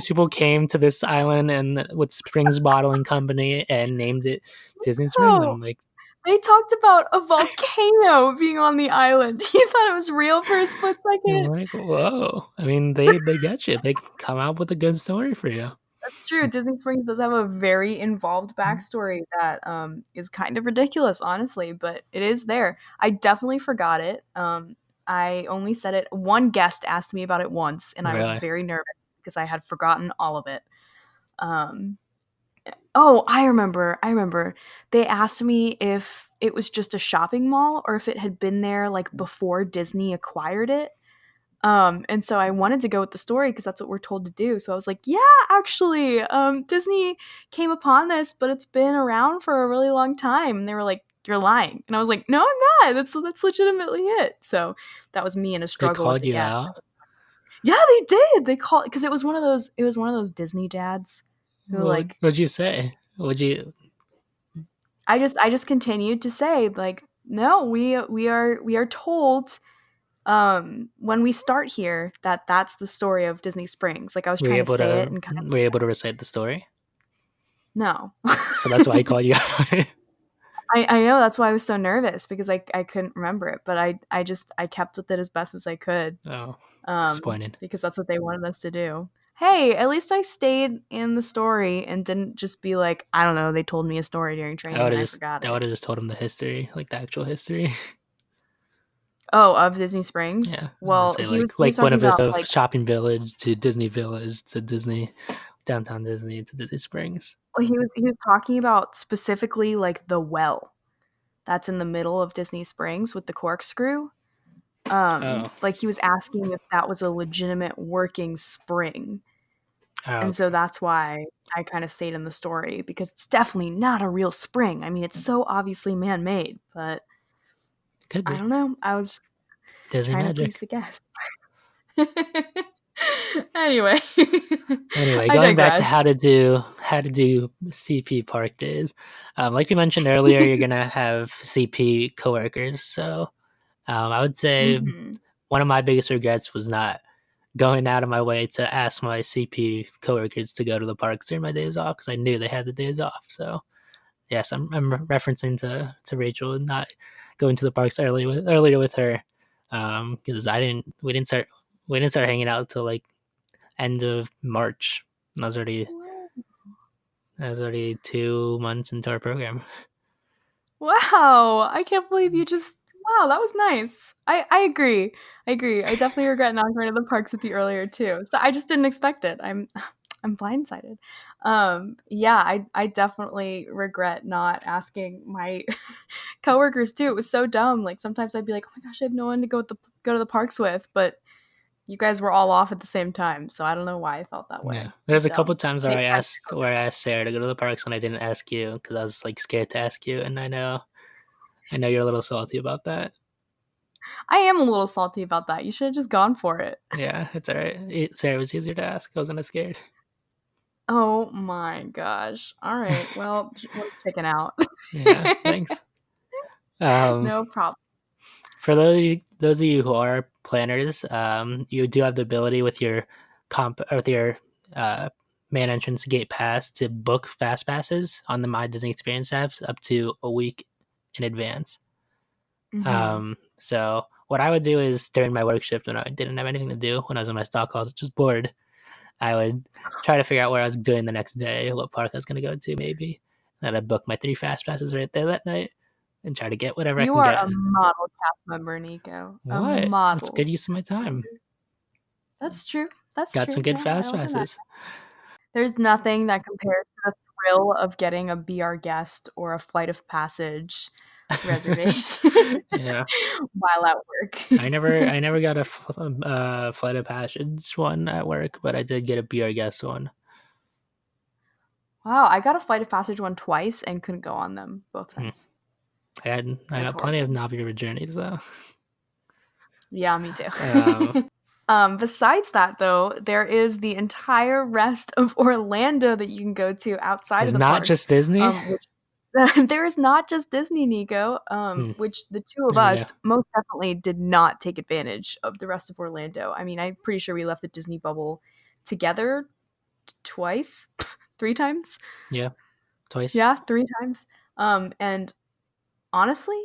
people came to this island and with Springs Bottling Company and named it Disney Springs. Oh, I'm like, they talked about a volcano being on the island. You thought it was real for a split I'm second? like, whoa! I mean, they get you. They come out with a good story for you. That's true. Disney Springs does have a very involved backstory that is kind of ridiculous, honestly, but it is there. I definitely forgot it. I only said it. One guest asked me about it once, and I was Really, very nervous because I had forgotten all of it. Um, oh, I remember. I remember. They asked me if it was just a shopping mall or if it had been there like before Disney acquired it. And so I wanted to go with the story because that's what we're told to do. So I was like, yeah, actually, Disney came upon this, but it's been around for a really long time. And they were like, you're lying. And I was like, no, I'm not. That's legitimately it. So that was me in a they struggle with called the you guest. out. Yeah, they did. They called because it was one of those Disney dads who like What'd you say? Would you? I just continued to say like, no, we are told when we start here that that's the story of Disney Springs. Like I was trying to say it and kind of Were you able to recite the story? no. So that's why he called you out on it. I know that's why I was so nervous because I couldn't remember it, but I kept with it as best as I could. Oh, disappointed. Because that's what they wanted us to do. Hey, at least I stayed in the story and didn't just be like, I don't know, they told me a story during training and I forgot I would it. have just told him the history, like the actual history. Oh, of Disney Springs? Yeah, I would Well, say he was like Buena talking about Vista like Shopping Village to Disney Village to Disney Downtown Disney to Disney Springs. he was talking about specifically like the well that's in the middle of Disney Springs with the corkscrew. Oh, Like he was asking if that was a legitimate working spring. And so okay. that's why I kind of stayed in the story because it's definitely not a real spring. I mean, it's so obviously man-made, but Could I be don't know. I was just Disney trying to please magic. the guests. Anyway, Anyway, I going back to digress. how to do CP Park days. Like you mentioned earlier, you're gonna have CP coworkers. So I would say Mhm. one of my biggest regrets was not going out of my way to ask my CP coworkers to go to the parks during my days off because I knew they had the days off. So yes, I'm referencing to Rachel not going to the parks earlier with her because we didn't start hanging out until like end of March. And I was already 2 months into our program. Wow, I can't believe you just wow, that was nice. I agree. I agree. I definitely regret not going to the parks with you earlier too. So I just didn't expect it. I'm blindsided. Yeah, I definitely regret not asking my coworkers too. It was so dumb. Like sometimes I'd be like, "Oh my gosh, I have no one to go to the parks with," but you guys were all off at the same time, so I don't know why I felt that Yeah, way. It was there's a couple dumb. times Makes sense. where I asked Sarah to go to the parks when I didn't ask you because I was like scared to ask you, and I know you're a little salty about that. I am a little salty about that. You should have just gone for it. Yeah, it's all right. Sarah was easier to ask. I wasn't as scared. Oh my gosh. All right. Well, we're chicken out. Yeah, thanks. Um, No problem. for those of you who are planners, you do have the ability with your comp or with your uh, main entrance gate pass to book fast passes on the My Disney Experience apps up to a week in advance. Mhm. So what I would do is during my work shift when I didn't have anything to do, when I was in my stock closet just bored, I would try to figure out where I was doing the next day, what park I was going to go to maybe. Then I'd book my 3 fast passes right there that night and try to get whatever I You can are get. a model cast member, Nico. A What? That's model good use of my cast time. member. That's true. That's Got some true. good Yeah, fast I'll deny. passes. There's nothing that compares to the thrill of getting a Be Our Guest or a Flight of Passage reservation Yeah. while at work. I never got a flight of passage one at work, but I did get a Be Our Guest one. Wow, I got a Flight of Passage one twice and couldn't go on them both Hmm. times. I It was got plenty of horrible. Navi River journeys though. Yeah, me too. Um, Besides that, though, there is the entire rest of Orlando that you can go to outside it's of the not parks. just Disney. Which there is not just Disney, Nico. Hmm. Which the two of There we go. us most definitely did not take advantage of the rest of Orlando. I mean, I'm pretty sure we left the Disney bubble together twice, 3 times. Yeah, twice. Yeah, 3 times. And honestly,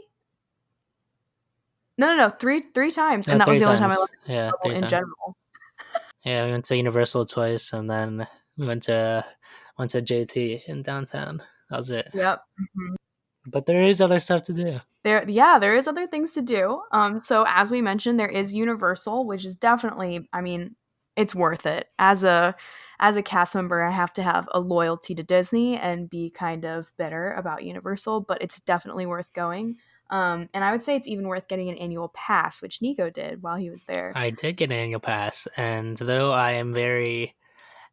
no, three times, No, and that was three the only time I times. left Yeah, the bubble three in times. general. Yeah, we went to Universal twice, and then we went to JT in downtown. That was it. Yep. Mhm. But there is other stuff to do. There is other things to do. So as we mentioned, there is Universal, which is definitely, I mean, it's worth it. As a cast member, I have to have a loyalty to Disney and be kind of bitter about Universal, but it's definitely worth going. And I would say it's even worth getting an annual pass, which Nico did while he was there. I did get an annual pass, and though I am very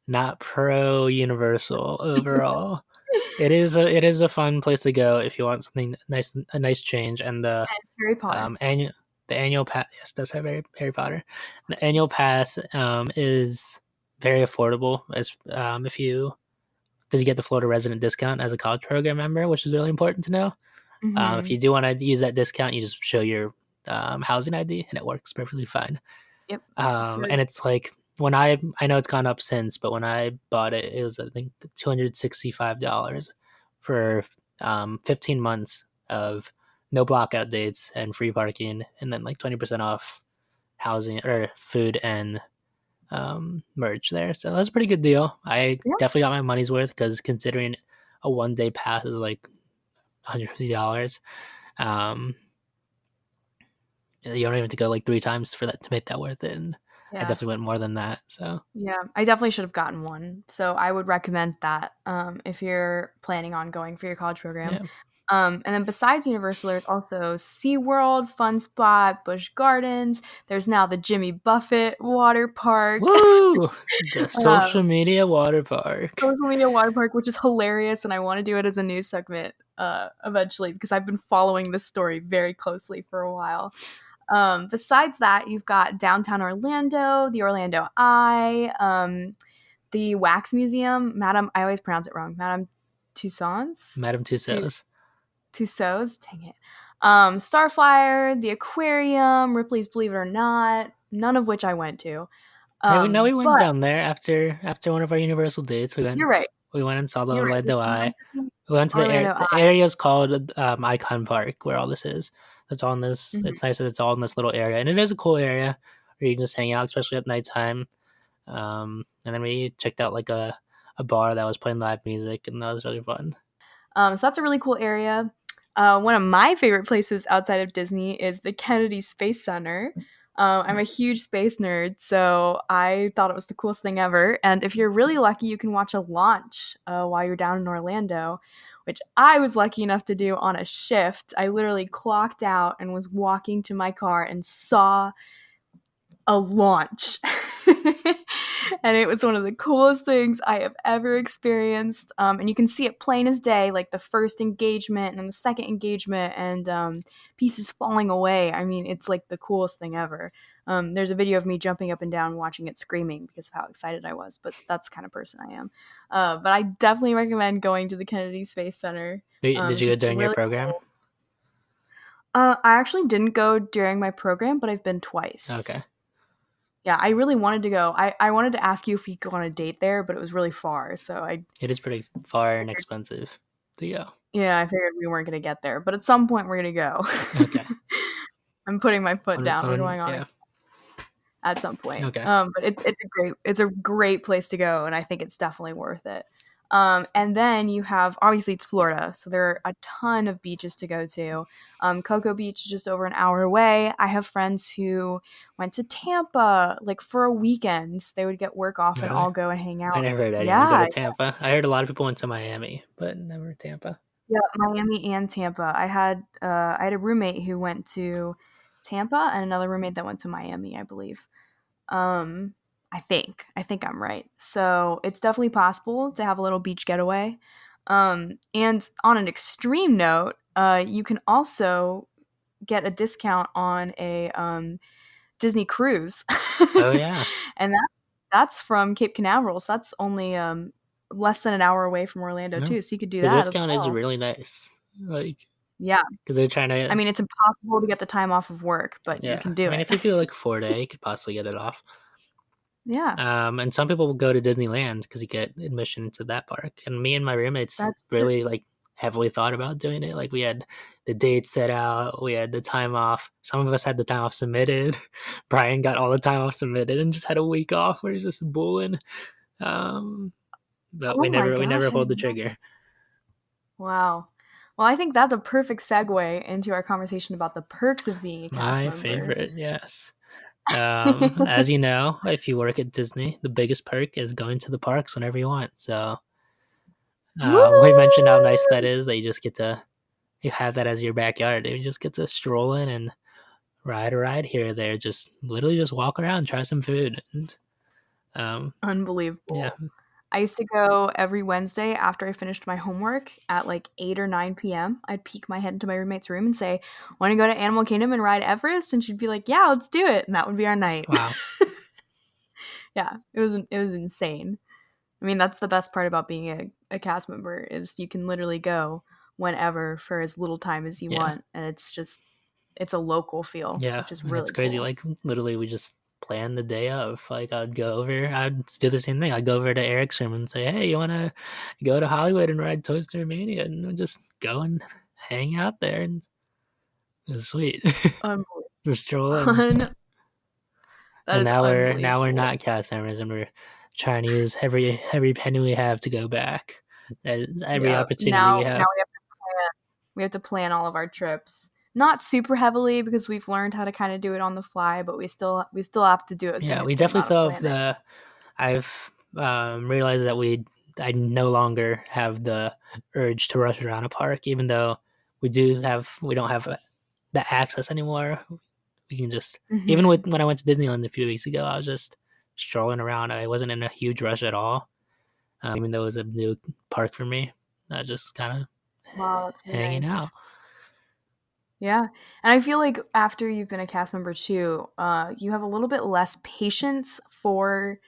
not pro Universal overall, it is a fun place to go if you want something nice, a nice change. And And Harry Potter. the annual pass, yes, does have Harry Potter. The annual pass is very affordable as if you because you get the Florida resident discount as a college program member, which is really important to know. If Mm-hmm. you do want to use that discount, you just show your housing ID, and it works perfectly fine. Yep. So And it's like when I know it's gone up since, but when I bought it, it was I think $265 for 15 months of no blockout dates and free parking, and then like 20% off housing or food and merch there. So that's a pretty good deal. I yeah, definitely got my money's worth because considering a 1 day pass is like $150. Um, you don't even have to go like 3 times for that to make that worth it. And I yeah. definitely went more than that. So Yeah, I definitely should have gotten one. So I would recommend that if you're planning on going for your college program. yeah. And then besides Universal, there's also SeaWorld, Fun Spot, Busch Gardens. There's now the Jimmy Buffett water park, Woo! The social um, media water park. social media water park, which is hilarious. And I want to do it as a news segment eventually because I've been following this story very closely for a while. Besides that, you've got downtown Orlando, the Orlando Eye, the Wax Museum, Madame, I always pronounce it wrong, Madame Tussauds? Madame Tu- Tussauds. Tussauds? Dang it. Starflyer, the aquarium, Ripley's Believe It or Not, none of which I went to. Yeah, we went But down there after one of our Universal dates. you're right. We went and saw the You're right. Orlando We Eye. went to the We went to Orlando the Eye. area is called Icon Park, where all this is. It's all in this. Mhm. It's nice that it's all in this little area, and it is a cool area where you can just hang out, especially at nighttime. And then we checked out like a bar that was playing live music, and that was really fun. So that's a really cool area. One of my favorite places outside of Disney is the Kennedy Space Center. I'm a huge space nerd, so I thought it was the coolest thing ever. And if you're really lucky, you can watch a launch while you're down in Orlando, which I was lucky enough to do on a shift. I literally clocked out and was walking to my car and saw a launch. And it was one of the coolest things I have ever experienced. And you can see it plain as day, like the first engagement and then the second engagement and pieces falling away. I mean, it's like the coolest thing ever. There's a video of me jumping up and down watching it screaming because of how excited I was, but that's the kind of person I am. But I definitely recommend going to the Kennedy Space Center Did you because go it's during your really program? cool. I actually didn't go during my program, but I've been twice. Okay. Yeah, I really wanted to go. I wanted to ask you if we could go on a date there, but it was really far. So It is pretty far and figured, expensive to go. yeah, I figured we weren't going to get there. But at some point, we're going to go. Okay. I'm putting my foot down. We're going on Yeah. it at some point. Okay. But it's a great place to go, and I think it's definitely worth it. And then you have obviously it's Florida, so there are a ton of beaches to go to. Cocoa Beach is just over an hour away. I have friends who went to Tampa like for a weekend. They would get work off and Really? all go and hang I out. never heard anyone go Yeah, to Tampa. I heard a lot of people went to Miami, but never Tampa. yeah, Miami and Tampa. I had a roommate who went to Tampa and another roommate that went to Miami, I believe. Um, I think I'm right. So it's definitely possible to have a little beach getaway. And on an extreme note, you can also get a discount on a Disney cruise, Oh yeah. and that's from Cape Canaveral. So that's only less than an hour away from Orlando No. too. So you could do The that as discount is well. really nice. Like, Yeah, because they're trying I to. mean it's impossible to get the time off of work, but you Yeah. can I do mean, it. if you do like a 4 day, you could possibly get it off. Yeah, And some people will go to Disneyland because you get admission into that park. And me and my roommates that's true. really like heavily thought about doing it. Like we had the date set out, we had the time off. Some of us had the time off submitted. Brian got all the time off submitted and just had a week off where he's just bulling. Um, but Oh my we never gosh, I pulled the didn't know. trigger. Wow. Well, I think that's a perfect segue into our conversation about the perks of being a cast My member. favorite, yes. As you know, if you work at Disney, the biggest perk is going to the parks whenever you want. So we mentioned how nice that Woo! is. That you just get to you have that as your backyard. You just get to stroll in and ride a ride here or there. Just literally just walk around, try some food, and yeah, Unbelievable. I used to go every Wednesday after I finished my homework at like 8 or 9 p.m. I'd peek my head into my roommate's room and say, "Want to go to Animal Kingdom and ride Everest?" And she'd be like, "Yeah, let's do it." And that would be our night. wow, Yeah, it was insane. I mean, that's the best part about being a cast member is you can literally go whenever for as little time as you yeah, want, and it's a local feel, yeah, which is and it's really crazy. cool. Like literally, we just planned the day of. Like I'd go over, I'd do the same thing. I'd go over to Eric's room and say, "Hey, you want to go to Hollywood and ride Toy Story Mania?" And we'd just go and hang out there, and it was sweet. Unbelievable. Just stroll in. Un- that And is now we're unbelievable. not cast members, and we're trying to use every penny we have to go back. Every Yeah. opportunity we Now have. we have to plan all of our trips. Not super heavily because we've learned how to kind of do it on the fly, but we still have to do a Yeah, we significant definitely amount of still have planning. the. I've realized that I no longer have the urge to rush around a park, even though we don't have the access anymore. We can just even Hmm. with when I went to Disneyland a few weeks ago, I was just strolling around. I wasn't in a huge rush at all, even though it was a new park for me. I just kind of Wow, that's so hanging out. nice. Yeah. And I feel like after you've been a cast member too, you have a little bit less patience for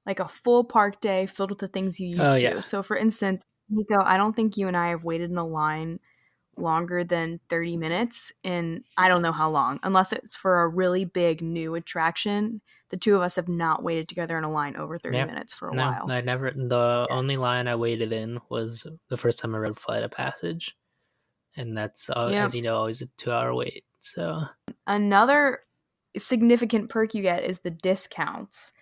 like a full park day filled with the things you Oh used yeah, to. So for instance, Nico, I don't think you and I have waited in a line longer than 30 minutes in I don't know how long, unless it's for a really big new attraction. The two of us have not waited together in a line over 30 Yeah. minutes for a No, while. I never. The only line I waited in was the first time I rode Flight of Passage, and that's Yep. as you know always a 2 hour wait. So Another significant perk you get is the discounts.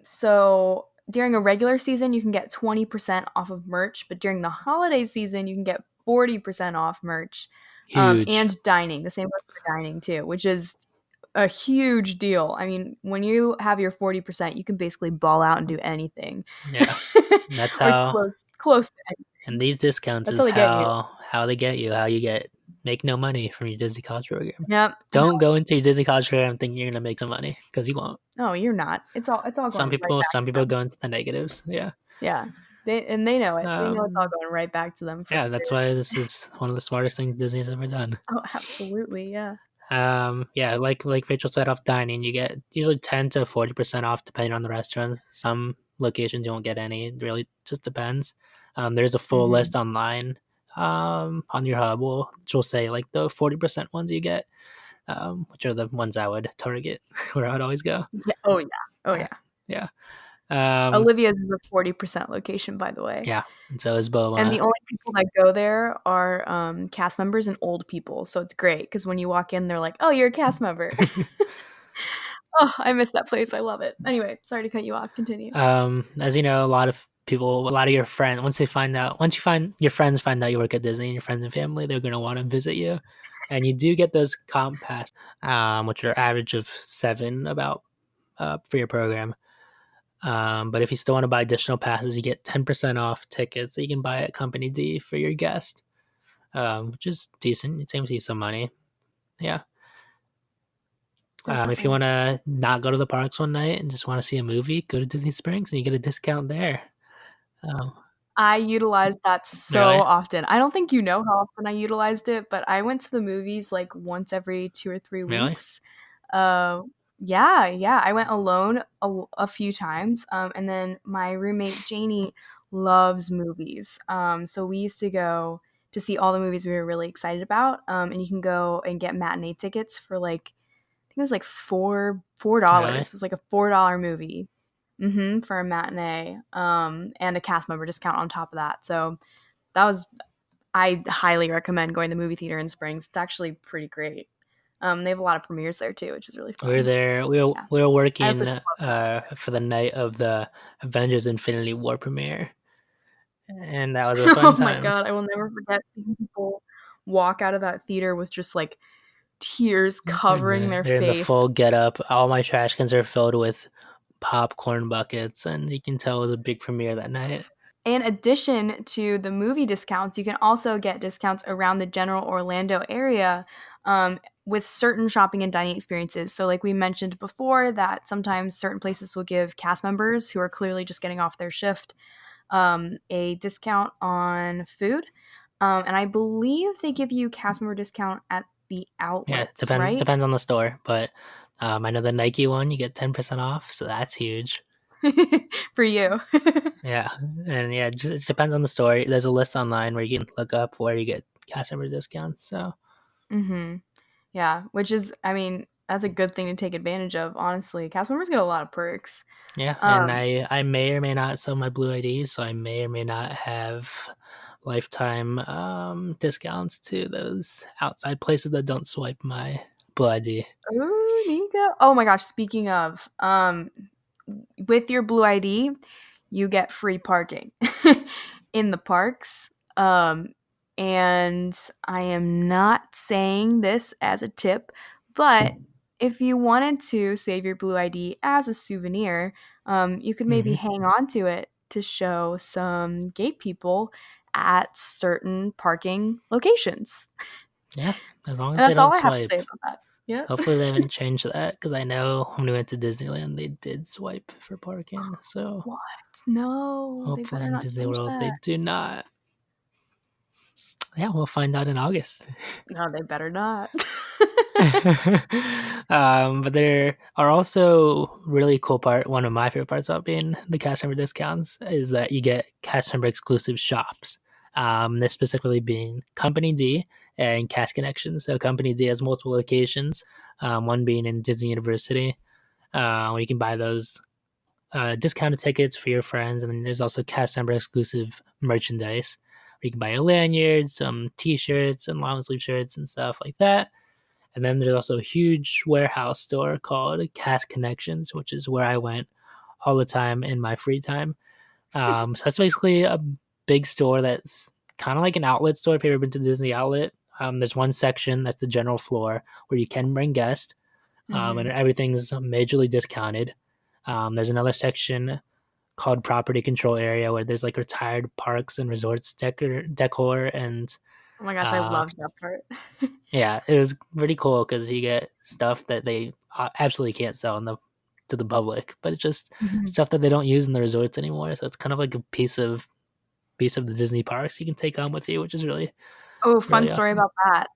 So during a regular season, you can get 20% off of merch, but during the holiday season, you can get 40% off merch, huge. and dining. The same goes for dining too, which is a huge deal. I mean, when you have your 40%, you can basically ball out and do anything. Yeah, that's Or how. close to And anything. these discounts That's how is they get you. how they get you. How you get make no money from your Disney College program. Yep. Don't go into your Disney College program thinking you're gonna make some money because you won't. Oh, you're not. It's all going right back Some to people them. go into the negatives. Yeah. Yeah. They know it. They know it's all Um, going right back to them for yeah, that's sure. why this is one of the smartest things Disney has ever done. Oh, absolutely. Yeah. Yeah, like Rachel said, off dining, you get usually 10 to 40% off depending on the restaurant. Some locations you won't get any. It really just depends. There's a full Mhm. list online on your hub, which will say like the 40% ones you get, which are the ones I would target where I'd always go. Yeah. Oh, yeah. Oh, Uh, yeah. yeah. Um, Olivia's is a 40% location, by the way. yeah. And so is And the Boma. only people that go there are, cast members and old people, so it's great because when you walk in, they're like, "Oh, you're a cast member." Oh, I miss that place, I love it. Anyway, sorry to cut you off, continue. As you know, a lot of people, a lot of your friends, once you find your friends find out you work at Disney, and your friends and family, they're gonna want to visit you, and you do get those comp pass, which are average of 7 about for your program. But if you still want to buy additional passes, you get 10% off tickets that you can buy at Company D for your guest, which is decent. It saves you some money. Yeah. If you Definitely. want to not go to the parks one night and just want to see a movie, go to Disney Springs and you get a discount there. Um, I utilize that so really? often. I don't think you know how often I utilized it, but I went to the movies, like, once every 2 or 3 Really? weeks. Uh, yeah, yeah, I went alone a few times, and then my roommate Janie loves movies, so we used to go to see all the movies we were really excited about, and you can go and get matinee tickets for, like, I think it was, like, Really? $4. It was, like, a $4 movie. For a matinee, and a cast member discount on top of that. So that was I highly recommend going to the movie theater in Springs. It's actually pretty great. They have a lot of premieres there too, which is really We were fun. there. Yeah, We were I also working just love that. for the night of the Avengers Infinity War premiere, and that was a fun Oh my time. god, I will never forget seeing people walk out of that theater with just like tears And covering their they're in the face. full get up. All my trash cans are filled with popcorn buckets, and you can tell it was a big premiere that night. In addition to the movie discounts, you can also get discounts around the general Orlando area, with certain shopping and dining experiences. So, like we mentioned before, that sometimes certain places will give cast members who are clearly just getting off their shift, a discount on food. And I believe they give you cast member discount at the Yeah, outlets, right? depends on the store, but I know the Nike one you get 10% off, so that's huge. For you. Yeah, and yeah, just it depends on the store. There's a list online where you can look up where you get customer discounts. So hmm Yeah, which is, I mean, that's a good thing to take advantage of, honestly. Cast members get a lot of perks. yeah, and Um, I may or may not sell my Blue IDs, so I may or may not have lifetime discounts to those outside places that don't swipe my Blue ID. Ooh, Nico. Oh my gosh, speaking of, with your Blue ID, you get free parking in the parks. And I am not saying this as a tip, but if you wanted to save your Blue ID as a souvenir, you could maybe Hmm. hang on to it to show some gate people at certain parking locations. Yeah, as long And as they that's all don't I have to say swipe. about that. Yep. Hopefully they haven't changed that because I know when we went to Disneyland they did swipe for parking. So What? No, they hopefully better in not Disney change World they that. do not. Yeah, we'll find out in August. No, they better not. But there are also really cool part. One of my favorite parts about being the cast member discounts is that you get cast member exclusive shops. This specifically being Company D and Cast Connections. So Company D has multiple locations, one being in Disney University, where you can buy those discounted tickets for your friends. And then there's also cast member exclusive merchandise where you can buy a lanyard, some t-shirts and long sleeve shirts and stuff like that. And then there's also a huge warehouse store called Cast Connections, which is where I went all the time in my free time. So that's basically a big store that's kind of like an outlet store if you've ever been to Disney Outlet. There's one section that's the general floor where you can bring guests, and everything's majorly discounted. There's another section called Property Control Area where there's like retired parks and resorts decor and Oh my gosh, I uh, loved that part. yeah, it was pretty cool because you get stuff that they absolutely can't sell to the public, but it's just stuff that they don't use in the resorts anymore. So it's kind of like a piece of the Disney parks you can take on with you, which is really Oh, fun really story awesome. about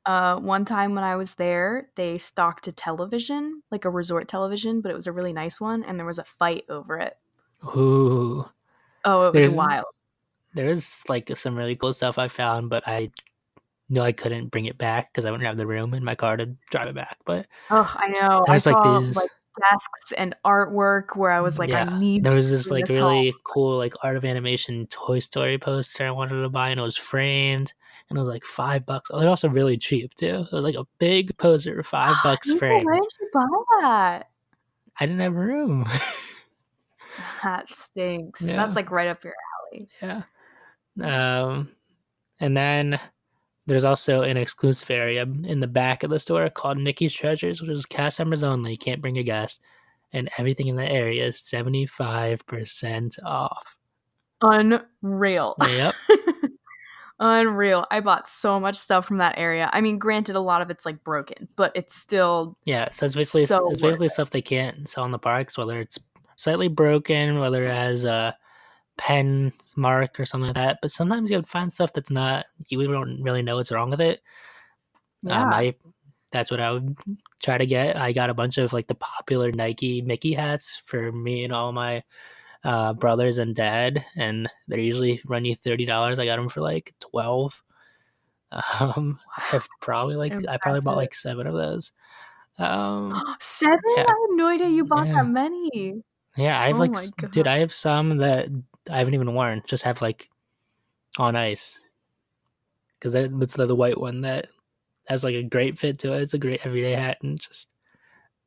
that. One time when I was there, they stocked a television, like a resort television, but it was a really nice one, and there was a fight over it. Ooh, Oh, it was there's wild. there's like some really cool stuff I found, but I knew I couldn't bring it back because I wouldn't have the room in my car to drive it back. But Oh, I know. I there's like saw these like desks and artwork where I was like, I Yeah, need there to was this bring like this home. really cool like art of animation Toy Story poster I wanted to buy, and it was framed, and it was like $5. Oh, they're also really cheap too. It was like a big poster for $5 Nico, why framed. didn't you buy that? I didn't have room. That stinks. That's Yeah, like right up your alley. yeah. Um, and then there's also an exclusive area in the back of the store called Mickey's Treasures, which is cast members only. You can't bring your guests, and everything in the area is 75% off. Unreal. Yep. Unreal. I bought so much stuff from that area. I mean, granted, a lot of it's like broken, but it's still Yeah, so so it's worth basically it. stuff they can't sell in the parks, whether it's slightly broken, whether it has a pen mark or something like that. But sometimes you'll find stuff that's not you don't really know what's wrong with it. Yeah. I That's what I would try to get. I got a bunch of like the popular Nike Mickey hats for me and all my brothers and dad, and they usually run you $30. I got them for like 12. I probably bought Impressive. like 7 of those. Um, 7? yeah, I had no idea you bought that yeah. many. Yeah, I have Oh like, my dude, god. I have some that I haven't even worn. Just have like on ice because that's the white one that has like a great fit to it. It's a great everyday hat and just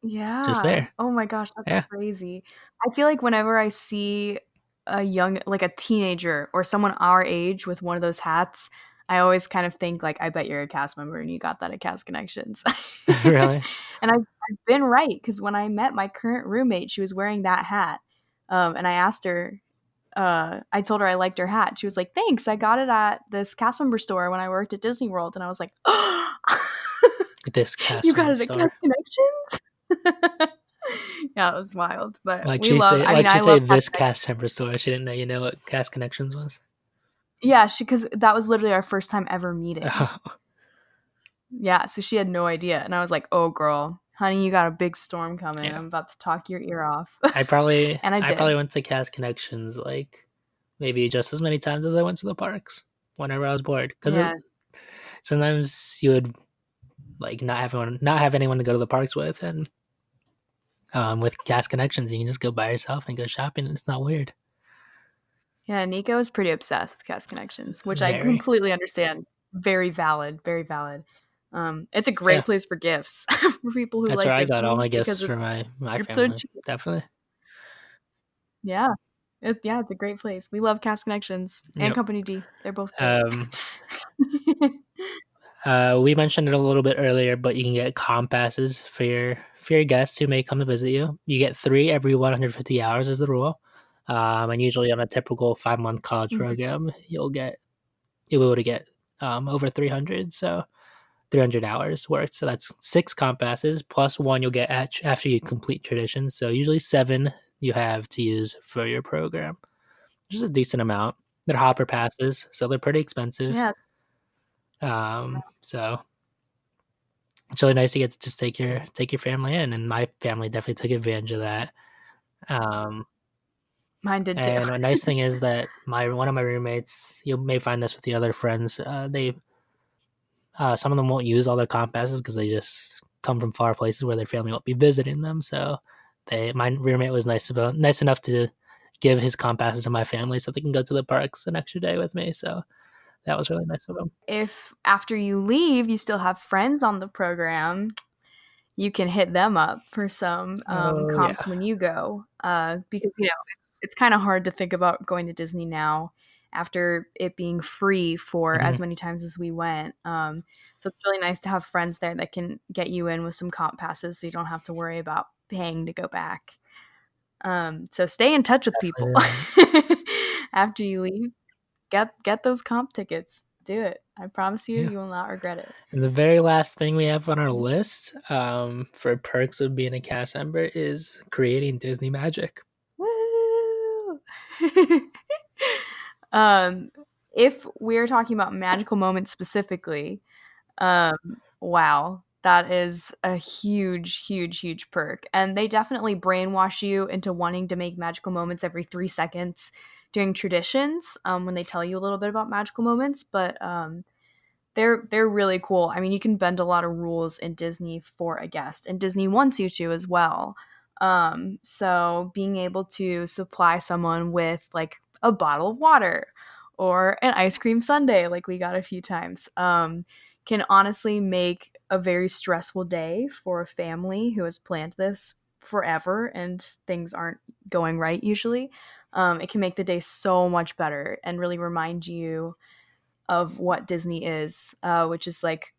Yeah. there. Oh my gosh, that's Yeah, crazy. I feel like whenever I see a young like a teenager or someone our age with one of those hats, I always kind of think like, I bet you're a cast member and you got that at Cast Connections. really. And I've been right because when I met my current roommate, she was wearing that hat. And I asked her, I told her I liked her hat. She was like, "Thanks, I got it at this cast member store when I worked at Disney World." And I was like, "Oh, This you cast got member it at Cast store. Connections?" Yeah, it was wild, but Like we she love. say, I mean, like she I say, love Cast this Connections. cast member store. She didn't know. You know what Cast Connections was? Yeah, she because that was literally our first time ever meeting. Oh, Yeah, so she had no idea, and I was like, "Oh, girl, honey, you got a big storm coming. yeah. I'm about to talk your ear off," and I I did. probably went to Cast Connections like maybe just as many times as I went to the parks whenever I was bored. Because Yeah, sometimes you would like not have anyone to go to the parks with, and with Gas Connections, you can just go by yourself and go shopping, and it's not weird. yeah. Nico is pretty obsessed with Cast Connections, which I Very, completely understand. Very valid. Very valid. It's a yeah. great place for gifts for people who That's where like I gift got all my giving gifts because for it's my it's so family. cheap. Definitely. Yeah, it's a great place. We love Cast Connections and Yep. Company D. They're both great. Um, we mentioned it a little bit earlier, but you can get comp passes for your guests who may come to visit you. You get 3 every 150 hours is the rule. And usually on a typical 5-month college Mhm. program, you'll be able to get over 300. So 300 hours worth. So that's 6 comp passes plus 1 you'll get after you complete traditions. So usually 7 you have to use for your program, which is a decent amount. They're hopper passes, so they're pretty expensive. Yeah, So it's really nice to get to just take your family in, and my family definitely took advantage of that. Um, Mine did too. And a nice thing is that one of my roommates, you may find this with the other friends, they some of them won't use all their comp passes because they just come from far places where their family won't be visiting them. So my roommate was nice enough to give his comp passes to my family so they can go to the parks an extra day with me. So that was really nice of him. If after you leave, you still have friends on the program, you can hit them up for some Oh comps yeah. when you go. Because, it's kind of hard to think about going to Disney now after it being free for Mhm. as many times as we went. So it's really nice to have friends there that can get you in with some comp passes so you don't have to worry about paying to go back. So stay in touch with people Definitely. after you leave. Get those comp tickets. Do it. I promise you, Yeah. you will not regret it. And the very last thing we have on our list for perks of being a cast member is creating Disney magic. Woo! um, if we're talking about magical moments specifically, um, wow, that is a huge, huge, huge perk. And they definitely brainwash you into wanting to make magical moments every 3 seconds during traditions when they tell you a little bit about magical moments. But they're really cool. I mean, you can bend a lot of rules in Disney for a guest, and Disney wants you to as well. So being able to supply someone with like a bottle of water or an ice cream sundae, like we got a few times, can honestly make a very stressful day for a family who has planned this forever and things aren't going right usually. It can make the day so much better and really remind you of what Disney is, which is like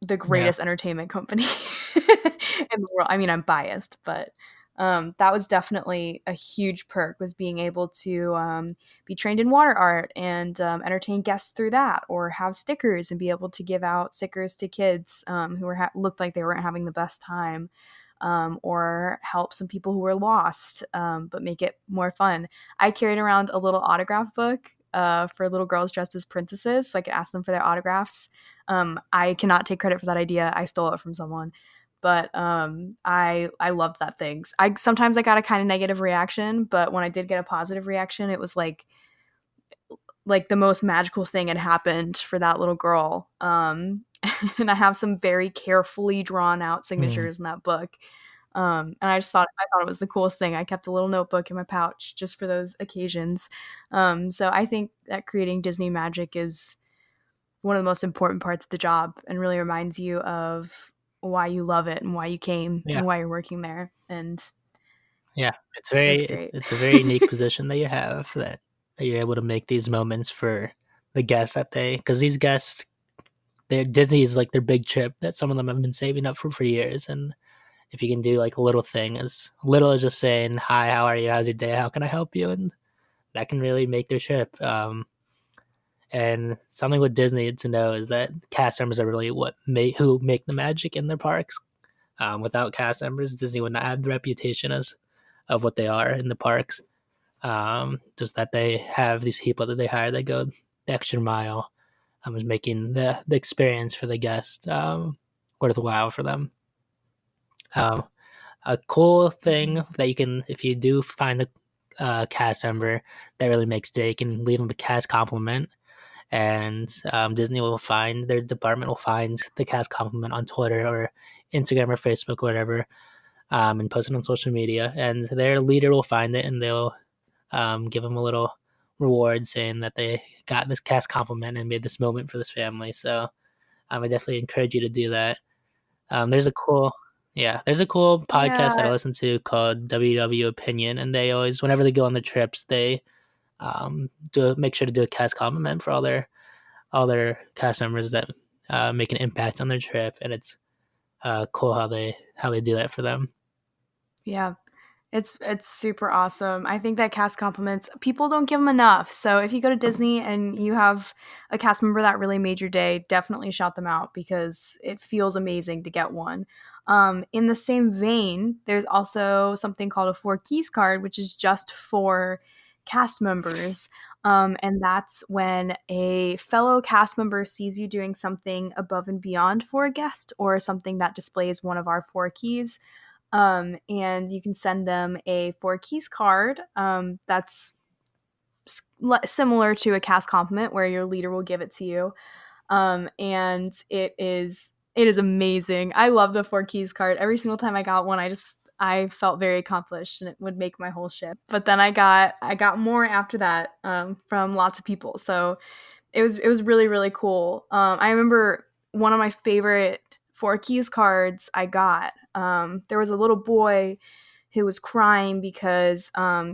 the Yeah. greatest entertainment company in the world. I mean, I'm biased, but that was definitely a huge perk was being able to be trained in water art and entertain guests through that, or have stickers and be able to give out stickers to kids who looked like they weren't having the best time. Or help some people who were lost, but make it more fun. I carried around a little autograph book for little girls dressed as princesses, so I could ask them for their autographs. I cannot take credit for that idea. I stole it from someone, but I loved that thing. I sometimes I got a kind of negative reaction, but when I did get a positive reaction, it was like the most magical thing had happened for that little girl. And I have some very carefully drawn out Mm. signatures in that book. And I thought it was the coolest thing. I kept a little notebook in my pouch just for those occasions. So I think that creating Disney magic is one of the most important parts of the job and really reminds you of why you love it and why you came Yeah. and why you're working there. And Yeah. it was great. It's a very unique position that you have that you're able to make these moments for the guests that they because these guests their Disney is like their big trip that some of them have been saving up for years. And if you can do like a little thing as little as just saying, "Hi, how are you? How's your day? How can I help you?" And that can really make their trip. And something with Disney to know is that cast members are really who make the magic in their parks. Without cast members, Disney would not have the reputation as of what they are in the parks. Just that they have these people that they hire that go the extra mile, is making the experience for the guest worthwhile for them. Um, a cool thing that you can, if you do find a cast member that really makes your day, you can leave them a cast compliment, and Disney will find their department will find the cast compliment on Twitter or Instagram or Facebook or whatever, and post it on social media, and their leader will find it and they'll give them a little reward saying that they got this cast compliment and made this moment for this family. So I definitely encourage you to do that. There's a cool, yeah, there's a cool podcast that I Yeah. listen to called WDW Opinion, and they always, whenever they go on the trips, they do make sure to do a cast compliment for all their cast members that make an impact on their trip, and it's cool how they do that for them. Yeah. It's super awesome. I think that cast compliments, people don't give them enough. So if you go to Disney and you have a cast member that really made your day, definitely shout them out because it feels amazing to get one. In the same vein, there's also something called a Four Keys card, which is just for cast members. And that's when a fellow cast member sees you doing something above and beyond for a guest or something that displays one of our four keys. And you can send them a 4 Keys card that's similar to a cast compliment where your leader will give it to you. And it is amazing. I love the 4 Keys card. Every single time I got one, I felt very accomplished, and it would make my whole ship. But then I got more after that from lots of people. So it was really really cool. I remember one of my favorite 4 Keys cards I got. There was a little boy who was crying because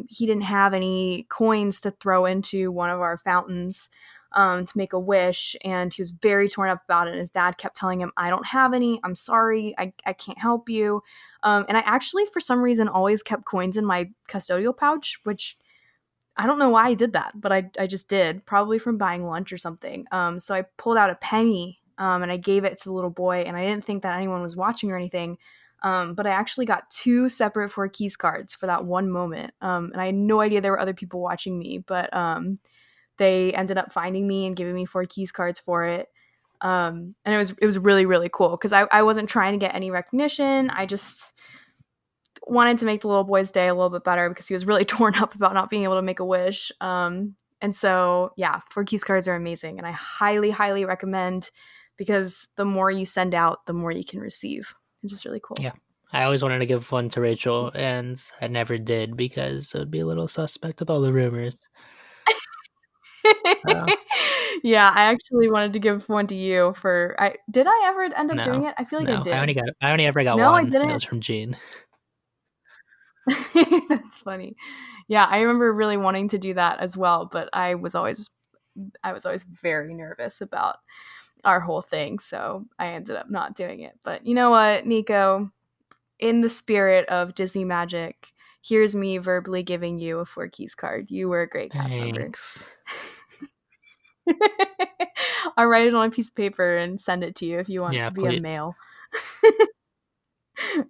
he didn't have any coins to throw into one of our fountains to make a wish, and he was very torn up about it. And his dad kept telling him, "I don't have any. I'm sorry. I can't help you." And I actually, for some reason, always kept coins in my custodial pouch, which I don't know why I did that, but I just did, probably from buying lunch or something. So I pulled out a penny and I gave it to the little boy, and I didn't think that anyone was watching or anything. But I actually got 2 separate 4 Keys cards for that one moment. And I had no idea there were other people watching me, but they ended up finding me and giving me 4 Keys cards for it. And it was really, really cool because I wasn't trying to get any recognition. I just wanted to make the little boy's day a little bit better because he was really torn up about not being able to make a wish. And so, yeah, 4 Keys cards are amazing, and I highly, highly recommend, because the more you send out, the more you can receive. It's just really cool. Yeah. I always wanted to give one to Rachel, and I never did because it would be a little suspect with all the rumors. Yeah, I actually wanted to give one to you for. Did I ever end up doing No, it? I feel like I no, did. I only ever got No, I one, and it didn't. was from Jean. That's funny. Yeah, I remember really wanting to do that as well, but I was always very nervous about our whole thing, so I ended up not doing it. But you know what, Nico? In the spirit of Disney magic, here's me verbally giving you a 4 Keys card. You were a great cast member. Thanks. I'll write it on a piece of paper and send it to you if you want via please. mail.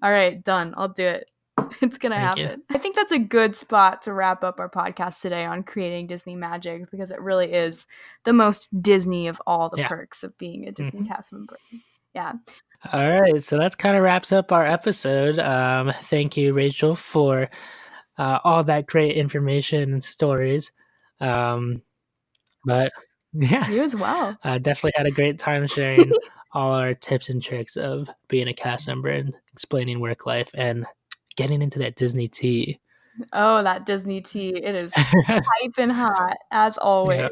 All right, done. I'll do it. It's going to happen. I think that's a good spot to wrap up our podcast today on creating Disney magic, because it really is the most Disney of all the perks of being a Disney cast member. Yeah. All right, so that kind of wraps up our episode. Thank you, Rachel, for all that great information and stories. But yeah, you as well. Definitely had a great time sharing all our tips and tricks of being a cast member and explaining work life and getting into that Disney tea. Oh, that Disney tea. It is piping hot, as always.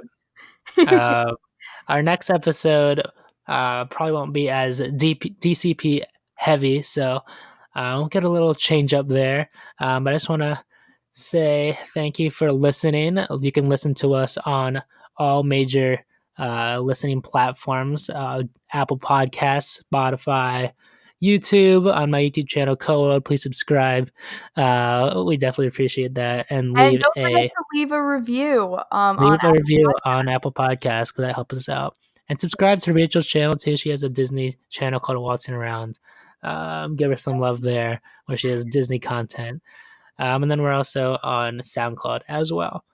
Our next episode probably won't be as DCP heavy, so we'll get a little change up there. But I just want to say thank you for listening. You can listen to us on all major listening platforms, Apple Podcasts, Spotify, YouTube, on my YouTube channel, Co-World. Please subscribe. We definitely appreciate that. And don't forget to leave a review. Leave a review on Apple Podcasts, because that helps us out. And subscribe to Rachel's channel too. She has a Disney channel called Waltzing Around. Give her some love there, where she has Disney content. And then we're also on SoundCloud as well.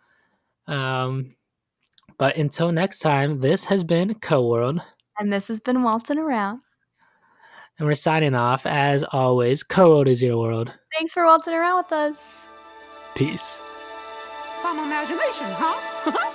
But until next time, this has been Co-World. And this has been Waltzing Around. And we're signing off. As always, Co-World is your world. Thanks for waltzing around with us. Peace. Some imagination, huh?